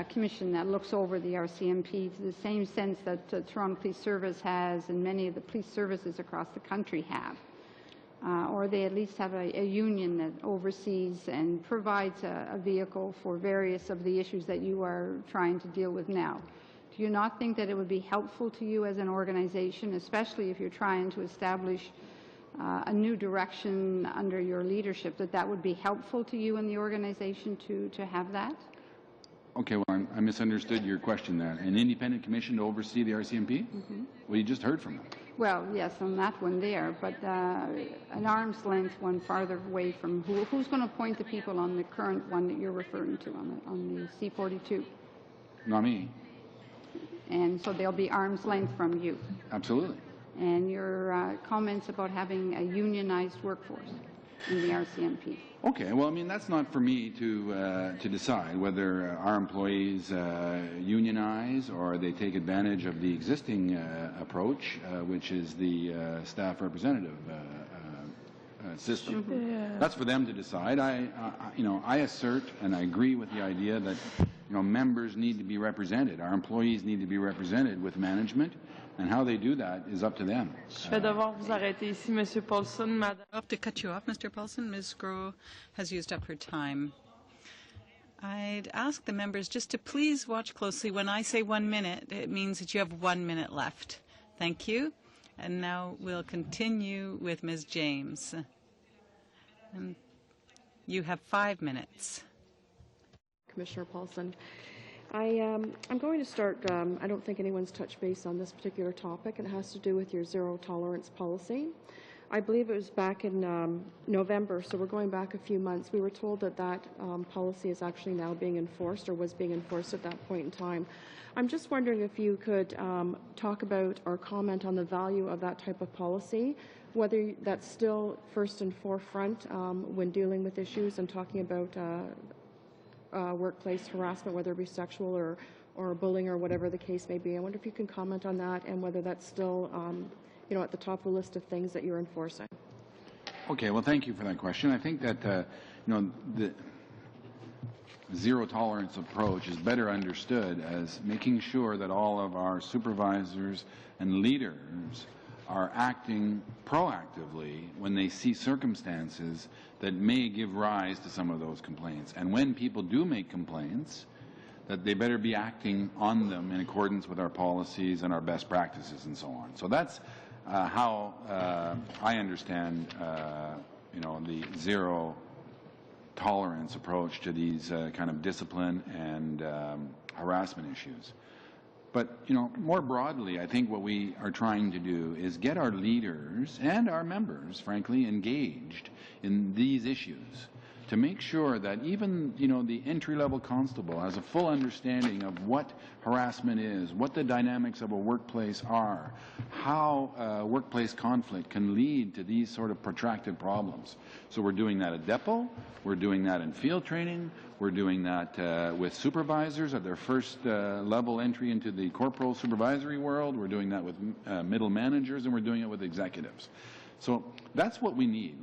commission that looks over the RCMP to the same sense that Toronto Police Service has and many of the police services across the country have. Or they at least have a union that oversees and provides a vehicle for various of the issues that you are trying to deal with now. Do you not think that it would be helpful to you as an organization, especially if you're trying to establish a new direction under your leadership, that would be helpful to you in the organization to have that? Okay, well, I misunderstood your question there. An independent commission to oversee the RCMP? Well, you just heard from them. Well, yes, on that one there, but an arm's length one farther away from who's going to appoint the people on the current one that you're referring to on the C-42? Not me. And so they'll be arm's length from you? Absolutely. And your comments about having a unionized workforce in the RCMP? Okay, well, I mean, that's not for me to decide whether our employees unionize or they take advantage of the existing approach, which is the staff representative system. That's for them to decide. I assert and I agree with the idea that, you know, members need to be represented. Our employees need to be represented with management. And how they do that is up to them. Je vais devoir vous arrêter ici, Monsieur Paulson. I have to cut you off, Mr. Paulson. Ms. Groh has used up her time. I'd ask the members just to please watch closely. When I say 1 minute, it means that you have 1 minute left. Thank you. And now we'll continue with Ms. James. And you have 5 minutes. Commissioner Paulson. I'm going to start, I don't think anyone's touched base on this particular topic. It has to do with your zero tolerance policy. I believe it was back in November, so we're going back a few months. We were told that that policy is actually now being enforced or was being enforced at that point in time. I'm just wondering if you could talk about or comment on the value of that type of policy, whether that's still first and forefront when dealing with issues and talking about workplace harassment, whether it be sexual or bullying or whatever the case may be. I wonder if you can comment on that and whether that's still at the top of the list of things that you're enforcing. Okay, well, thank you for that question. I think that, the zero tolerance approach is better understood as making sure that all of our supervisors and leaders are acting proactively when they see circumstances that may give rise to some of those complaints. And when people do make complaints, that they better be acting on them in accordance with our policies and our best practices and so on. So that's how I understand, the zero tolerance approach to these kind of discipline and harassment issues. But, more broadly, I think what we are trying to do is get our leaders and our members, frankly, engaged in these issues to make sure that even, the entry-level constable has a full understanding of what harassment is, what the dynamics of a workplace are, how workplace conflict can lead to these sort of protracted problems. So we're doing that at depot, we're doing that in field training, we're doing that with supervisors at their first level entry into the corporal supervisory world, we're doing that with middle managers, and we're doing it with executives. So that's what we need.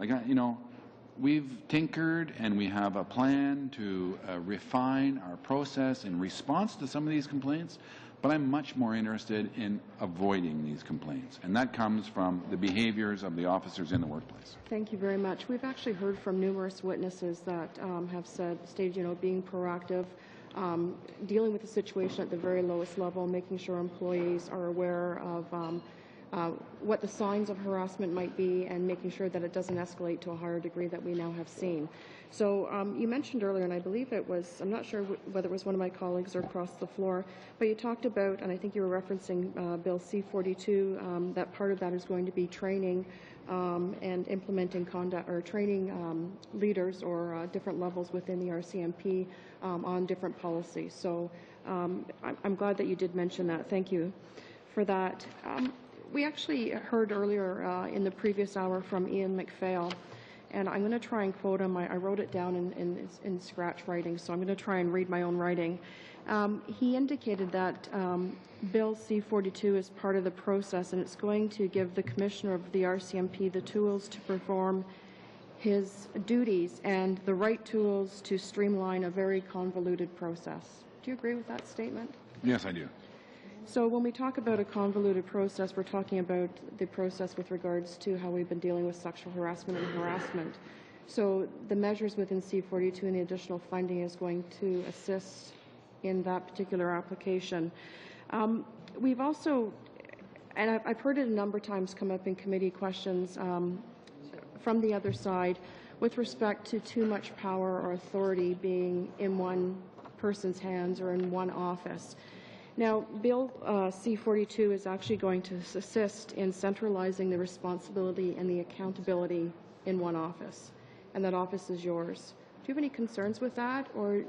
We've tinkered and we have a plan to refine our process in response to some of these complaints, but I'm much more interested in avoiding these complaints, and that comes from the behaviors of the officers in the workplace. Thank you very much. We've actually heard from numerous witnesses that have stated, being proactive, dealing with the situation at the very lowest level, making sure employees are aware of what the signs of harassment might be, and making sure that it doesn't escalate to a higher degree that we now have seen. So you mentioned earlier, and I believe it was, I'm not sure whether it was one of my colleagues or across the floor, but you talked about, and I think you were referencing Bill C-42, that part of that is going to be training and implementing conduct, or training leaders or different levels within the RCMP on different policies. So I'm glad that you did mention that. Thank you for that. We actually heard earlier in the previous hour from Ian McPhail, and I'm going to try and quote him. I wrote it down in scratch writing, so I'm going to try and read my own writing. He indicated that Bill C-42 is part of the process, and it's going to give the Commissioner of the RCMP the tools to perform his duties and the right tools to streamline a very convoluted process. Do you agree with that statement? Yes, I do. So when we talk about a convoluted process, we're talking about the process with regards to how we've been dealing with sexual harassment and harassment. So the measures within C-42 and the additional funding is going to assist in that particular application. We've also, and I've heard it a number of times come up in committee questions from the other side with respect to too much power or authority being in one person's hands or in one office. Now, Bill C-42 is actually going to assist in centralizing the responsibility and the accountability in one office, and that office is yours. Do you have any concerns with that, or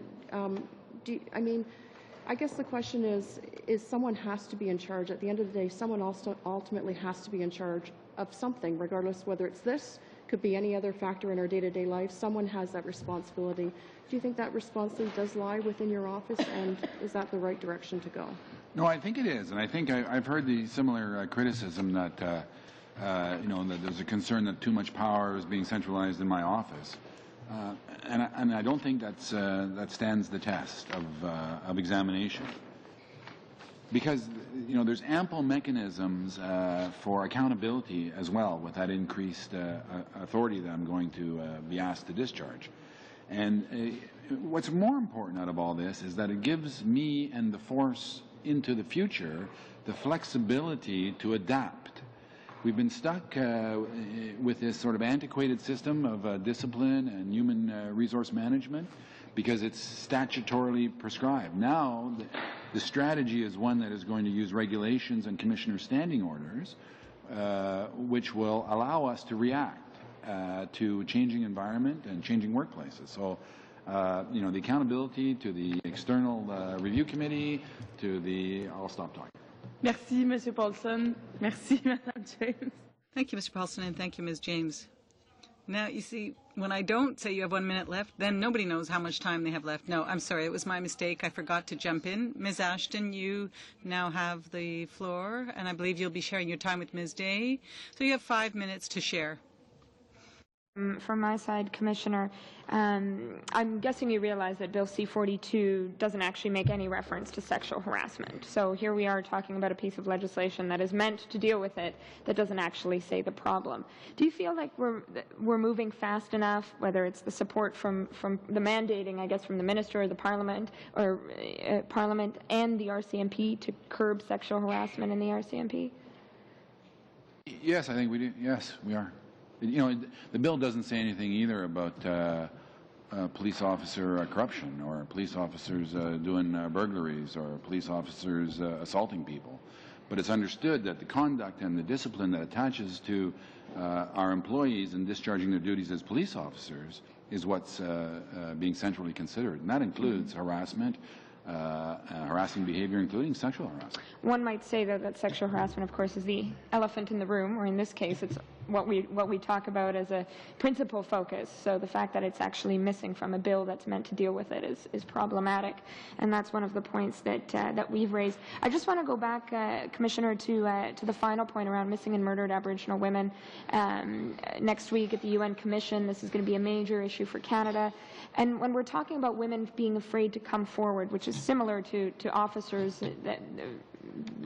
I guess the question is someone has to be in charge. At the end of the day, someone also ultimately has to be in charge of something, regardless whether it's this, could be any other factor in our day-to-day life. Someone has that responsibility. Do you think that responsibility does lie within your office, and is that the right direction to go? No, I think it is, and I think I've heard the similar criticism that, that there's a concern that too much power is being centralized in my office. And I don't think that stands the test of examination, because there's ample mechanisms for accountability as well with that increased authority that I'm going to be asked to discharge. And what's more important out of all this is that it gives me and the force into the future the flexibility to adapt. We've been stuck with this sort of antiquated system of discipline and human resource management because it's statutorily prescribed. Now, the strategy is one that is going to use regulations and commissioner standing orders, which will allow us to react to a changing environment and changing workplaces. So, you know, the accountability to the external review committee, to the... I'll stop talking. Merci, Monsieur Paulson. Merci, Madame James. Thank you, Mr. Paulson, and thank you, Ms. James. Now, you see, when I don't say you have 1 minute left, then nobody knows how much time they have left. No, I'm sorry, it was my mistake. I forgot to jump in. Ms. Ashton, you now have the floor, and I believe you'll be sharing your time with Ms. Day. So you have 5 minutes to share. From my side, Commissioner, I'm guessing you realize that Bill C-42 doesn't actually make any reference to sexual harassment. So here we are talking about a piece of legislation that is meant to deal with it that doesn't actually say the problem. Do you feel like we're moving fast enough, whether it's the support from the mandating, I guess, from the Minister or the Parliament, or Parliament and the RCMP to curb sexual harassment in the RCMP? Yes, I think we do. Yes, we are. You know, the bill doesn't say anything either about police officer corruption or police officers doing burglaries or police officers assaulting people. But it's understood that the conduct and the discipline that attaches to our employees in discharging their duties as police officers is what's being centrally considered. And that includes harassment, harassing behavior, including sexual harassment. One might say, though, that sexual harassment, of course, is the elephant in the room, or in this case, it's what we talk about as a principal focus. So the fact that it's actually missing from a bill that's meant to deal with it is problematic, and that's one of the points that we've raised. I just want to go back, Commissioner, to the final point around missing and murdered Aboriginal women. Next week at the UN Commission, this is going to be a major issue for Canada. And when we're talking about women being afraid to come forward, which is similar to officers that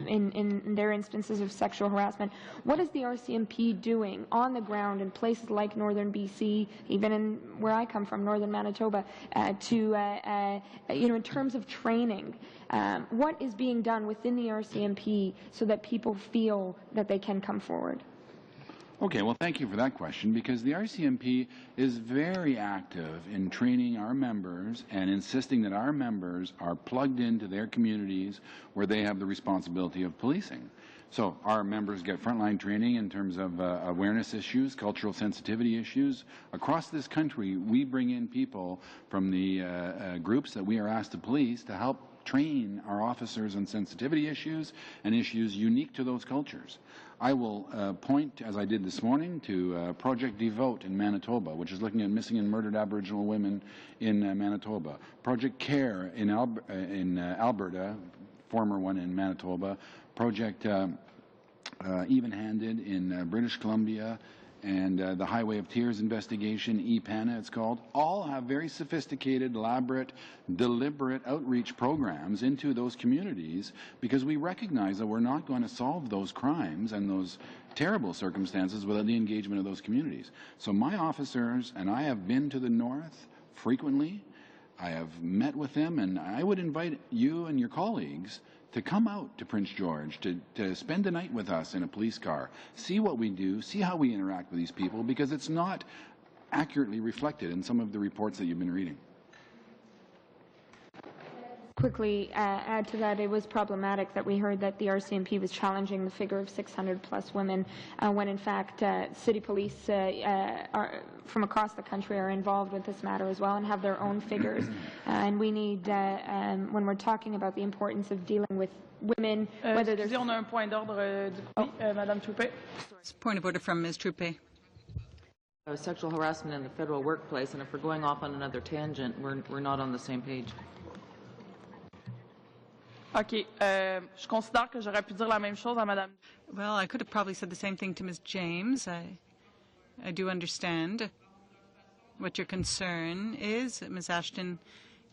in their instances of sexual harassment, what is the RCMP doing on the ground in places like northern BC, even in where I come from, northern Manitoba, in terms of training? What is being done within the RCMP so that people feel that they can come forward? Okay, well, thank you for that question, because the RCMP is very active in training our members and insisting that our members are plugged into their communities where they have the responsibility of policing. So our members get frontline training in terms of awareness issues, cultural sensitivity issues. Across this country, we bring in people from the groups that we are asked to police to help train our officers on sensitivity issues and issues unique to those cultures. I will point, as I did this morning, to Project Devote in Manitoba, which is looking at missing and murdered Aboriginal women in Manitoba. Project Care in Alberta, former one in Manitoba. Project Even-Handed in British Columbia, and the Highway of Tears investigation, EPANA it's called, all have very sophisticated, elaborate, deliberate outreach programs into those communities, because we recognize that we're not going to solve those crimes and those terrible circumstances without the engagement of those communities. So my officers and I have been to the north frequently. I have met with them, and I would invite you and your colleagues to come out to Prince George, to spend the night with us in a police car, see what we do, see how we interact with these people, because it's not accurately reflected in some of the reports that you've been reading. Quickly add to that, it was problematic that we heard that the RCMP was challenging the figure of 600 plus women when in fact city police from across the country are involved with this matter as well and have their own figures. And we need, when we're talking about the importance of dealing with women, whether there's... on a un point d'ordre Madame Troupé. Point of order from Ms. Troupé. Sexual harassment in the federal workplace, and if we're going off on another tangent, we're not on the same page. OK. Je considère que j'aurais pu dire la même chose à Madame. Well, I could have probably said the same thing to Ms. James. I do understand what your concern is. Ms. Ashton,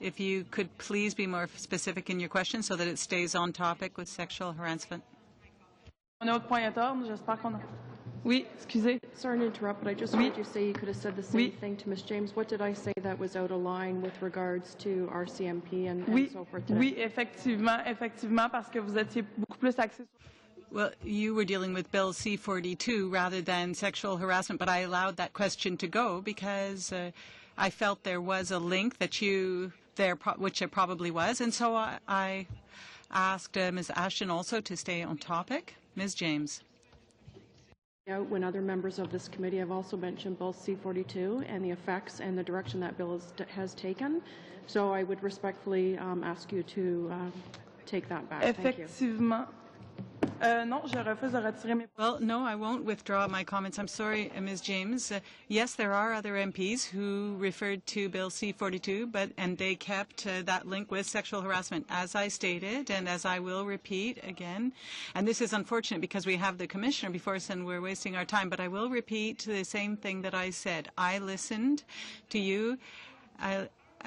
if you could please be more specific in your question so that it stays on topic with sexual harassment. On est au point d'ordre. J'espère qu'on a... Oui, excusez. Sorry to interrupt, but I just heard you say you could have said the same thing to Ms. James. What did I say that was out of line with regards to RCMP and so forth today? Oui, effectivement, parce que vous étiez beaucoup plus axé sur... Well, you were dealing with Bill C-42 rather than sexual harassment, but I allowed that question to go because I felt there was a link that which it probably was, and so I asked Ms. Ashton also to stay on topic. Ms. James. When other members of this committee have also mentioned Bill C-42 and the effects and the direction that bill has taken. So I would respectfully ask you to take that back. Effectivement. Non, je refuse de retirer mes... Well, no, I won't withdraw my comments. I'm sorry, Ms. James. Yes, there are other MPs who referred to Bill C-42, and they kept that link with sexual harassment, as I stated, and as I will repeat again. And this is unfortunate because we have the Commissioner before us and we're wasting our time, but I will repeat the same thing that I said. I listened to you.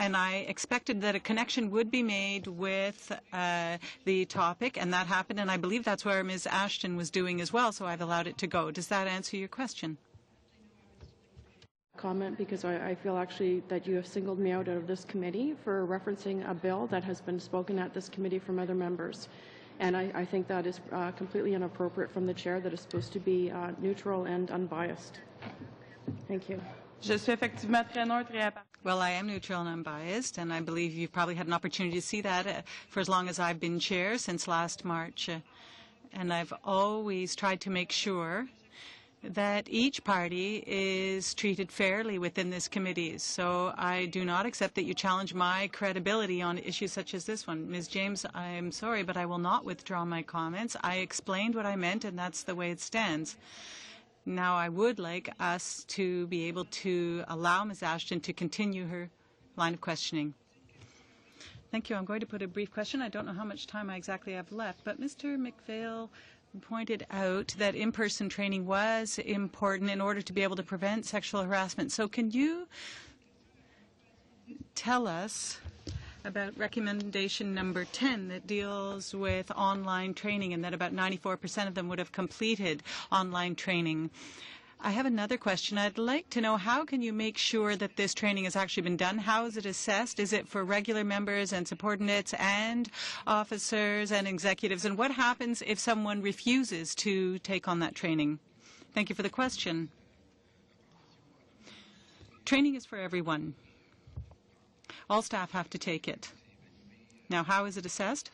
And I expected that a connection would be made with the topic, and that happened, and I believe that's where Ms. Ashton was doing as well, so I've allowed it to go. Does that answer your question? Comment, because I feel actually that you have singled me out of this committee for referencing a bill that has been spoken at this committee from other members. And I think that is completely inappropriate from the chair that is supposed to be neutral and unbiased. Thank you. Je suis effectivement très neutre et impartial. Well, I am neutral and unbiased, and I believe you've probably had an opportunity to see that for as long as I've been chair, since last March. And I've always tried to make sure that each party is treated fairly within this committee. So I do not accept that you challenge my credibility on issues such as this one. Ms. James, I'm sorry, but I will not withdraw my comments. I explained what I meant, and that's the way it stands. Now, I would like us to be able to allow Ms. Ashton to continue her line of questioning. Thank you. I'm going to put a brief question. I don't know how much time I exactly have left, but Mr. McPhail pointed out that in-person training was important in order to be able to prevent sexual harassment. So can you tell us about recommendation number 10 that deals with online training, and that about 94% of them would have completed online training? I have another question. I'd like to know, how can you make sure that this training has actually been done? How is it assessed? Is it for regular members and subordinates and officers and executives? And what happens if someone refuses to take on that training? Thank you for the question. Training is for everyone. All staff have to take it. Now, how is it assessed?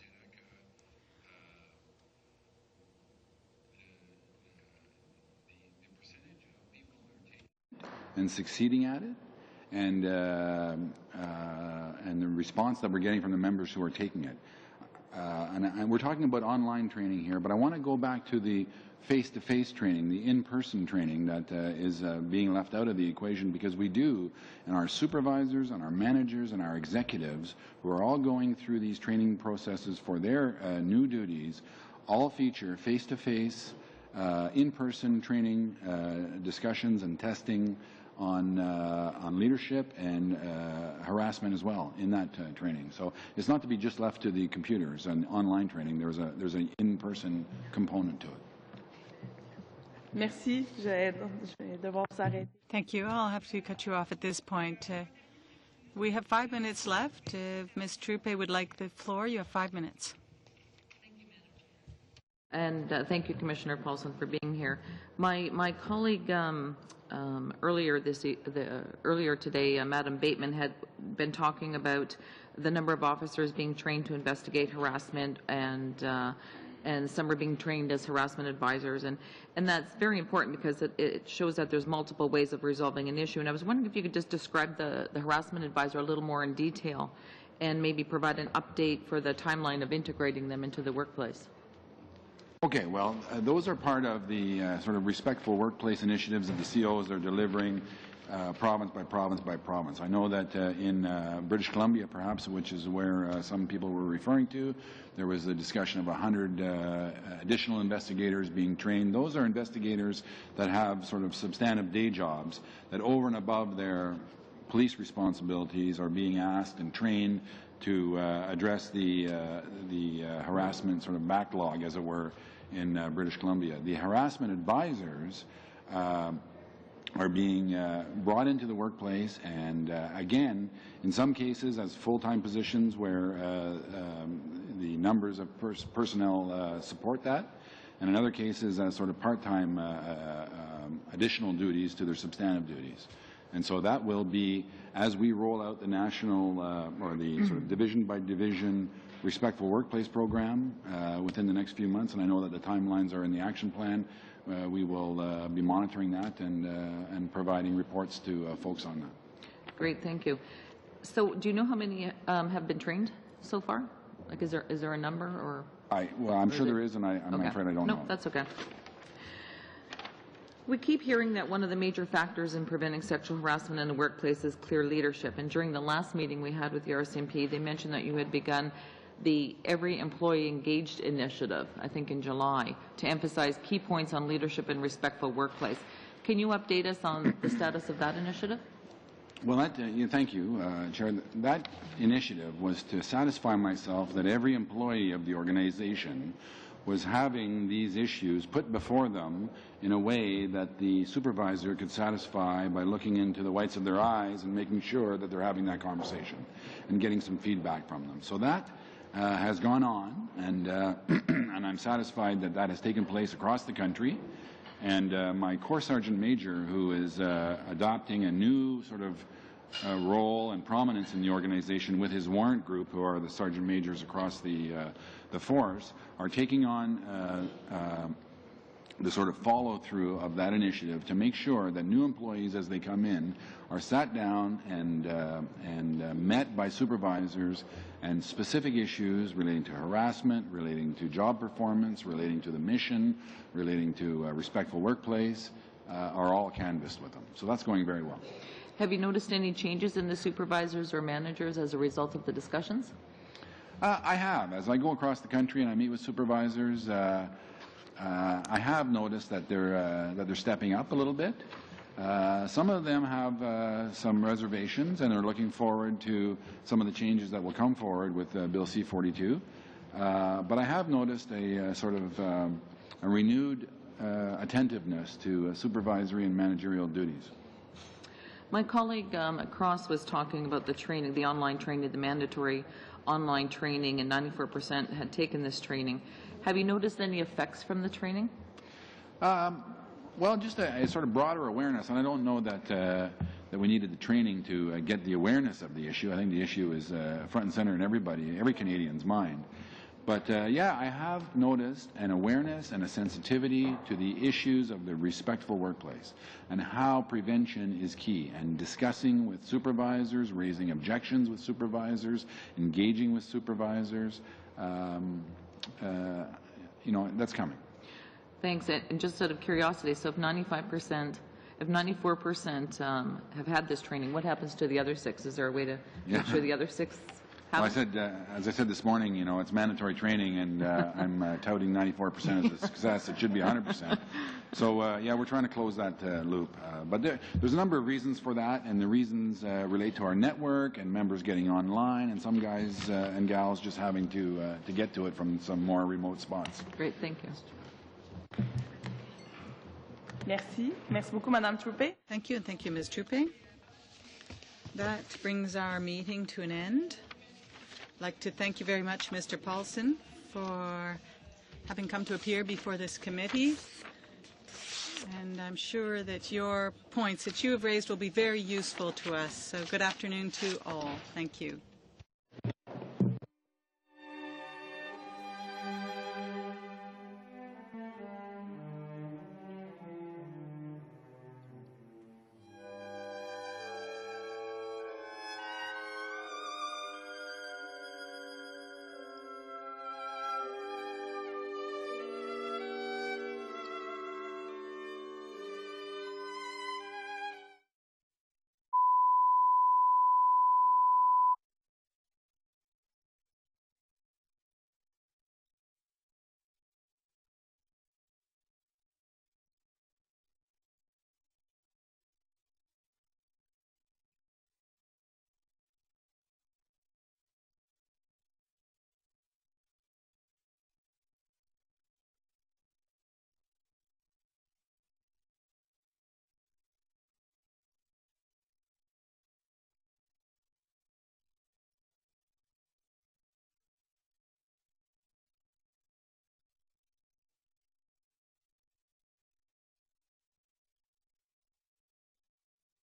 And succeeding at it, and the response that we're getting from the members who are taking it. And we're talking about online training here, but I want to go back to the face-to-face training, the in-person training that is being left out of the equation, because we do, and our supervisors and our managers and our executives who are all going through these training processes for their new duties all feature face-to-face, in-person training, discussions and testing on leadership and harassment as well in that training. So it's not to be just left to the computers and online training. There's an in-person component to it. Merci. Je vais devoir vous arrêter. Thank you. I'll have to cut you off at this point. We have 5 minutes left. If Ms. Troupe would like the floor, you have 5 minutes. And thank you, Commissioner Paulson, for being here. My colleague earlier today, Madam Bateman, had been talking about the number of officers being trained to investigate harassment, and some are being trained as harassment advisors, and that's very important because it shows that there's multiple ways of resolving an issue. And I was wondering if you could just describe the harassment advisor a little more in detail, and maybe provide an update for the timeline of integrating them into the workplace. Okay, well, those are part of the sort of respectful workplace initiatives that the COs are delivering province by province by province. I know that in British Columbia, perhaps, which is where some people were referring to, there was a discussion of 100 additional investigators being trained. Those are investigators that have sort of substantive day jobs that, over and above their police responsibilities, are being asked and trained to address the harassment sort of backlog, as it were, in British Columbia. The harassment advisors are being brought into the workplace, and again, in some cases as full-time positions where the numbers of personnel support that, and in other cases as sort of part-time additional duties to their substantive duties. And so that will be, as we roll out the national or the sort of division-by-division respectful workplace program within the next few months, and I know that the timelines are in the action plan, we will be monitoring that and providing reports to folks on that. Great, thank you. So do you know how many have been trained so far? Like, is there a number, or? Well, I'm sure there is, and I'm okay. afraid I don't know. No, that's okay. We keep hearing that one of the major factors in preventing sexual harassment in the workplace is clear leadership. And during the last meeting we had with the RCMP, they mentioned that you had begun the Every Employee Engaged initiative, I think in July, to emphasize key points on leadership and respectful workplace. Can you update us on the status of that initiative? Well, thank you, Chair. That initiative was to satisfy myself that every employee of the organization was having these issues put before them in a way that the supervisor could satisfy by looking into the whites of their eyes and making sure that they're having that conversation and getting some feedback from them. So that has gone on, and and I'm satisfied that that has taken place across the country. And my Corps Sergeant Major, who is adopting a new sort of role and prominence in the organization with his warrant group, who are the sergeant majors across the force, are taking on the sort of follow-through of that initiative to make sure that new employees, as they come in, are sat down and met by supervisors, and specific issues relating to harassment, relating to job performance, relating to the mission, relating to respectful workplace, are all canvassed with them. So that's going very well. Have you noticed any changes in the supervisors or managers as a result of the discussions? I have. As I go across the country and I meet with supervisors, I have noticed that they're stepping up a little bit. Some of them have some reservations and are looking forward to some of the changes that will come forward with Bill C-42. But I have noticed a sort of a renewed attentiveness to supervisory and managerial duties. My colleague Cross was talking about the training, the online training, the mandatory online training, and 94% had taken this training. Have you noticed any effects from the training? Well, just a sort of broader awareness, and I don't know that that we needed the training to get the awareness of the issue. I think the issue is front and center in every Canadian's mind. But yeah, I have noticed an awareness and a sensitivity to the issues of the respectful workplace and how prevention is key, and discussing with supervisors, raising objections with supervisors, engaging with supervisors. You know, that's coming. Thanks. And just out of curiosity, so if 94% have had this training, what happens to the other 6? Is there a way to make sure the other 6 have? Well, I said, as I said this morning, you know, it's mandatory training, and I'm touting 94% as a success. It should be 100%. So yeah, we're trying to close that loop. But there's a number of reasons for that, and the reasons relate to our network and members getting online, and some guys and gals just having to get to it from some more remote spots. Great, thank you. Merci. Merci beaucoup, Madame Troupé. Thank you, and thank you, Ms. Troupé. That brings our meeting to an end. I'd like to thank you very much, Mr. Paulson, for having come to appear before this committee. And I'm sure that your points that you have raised will be very useful to us. So good afternoon to all. Thank you.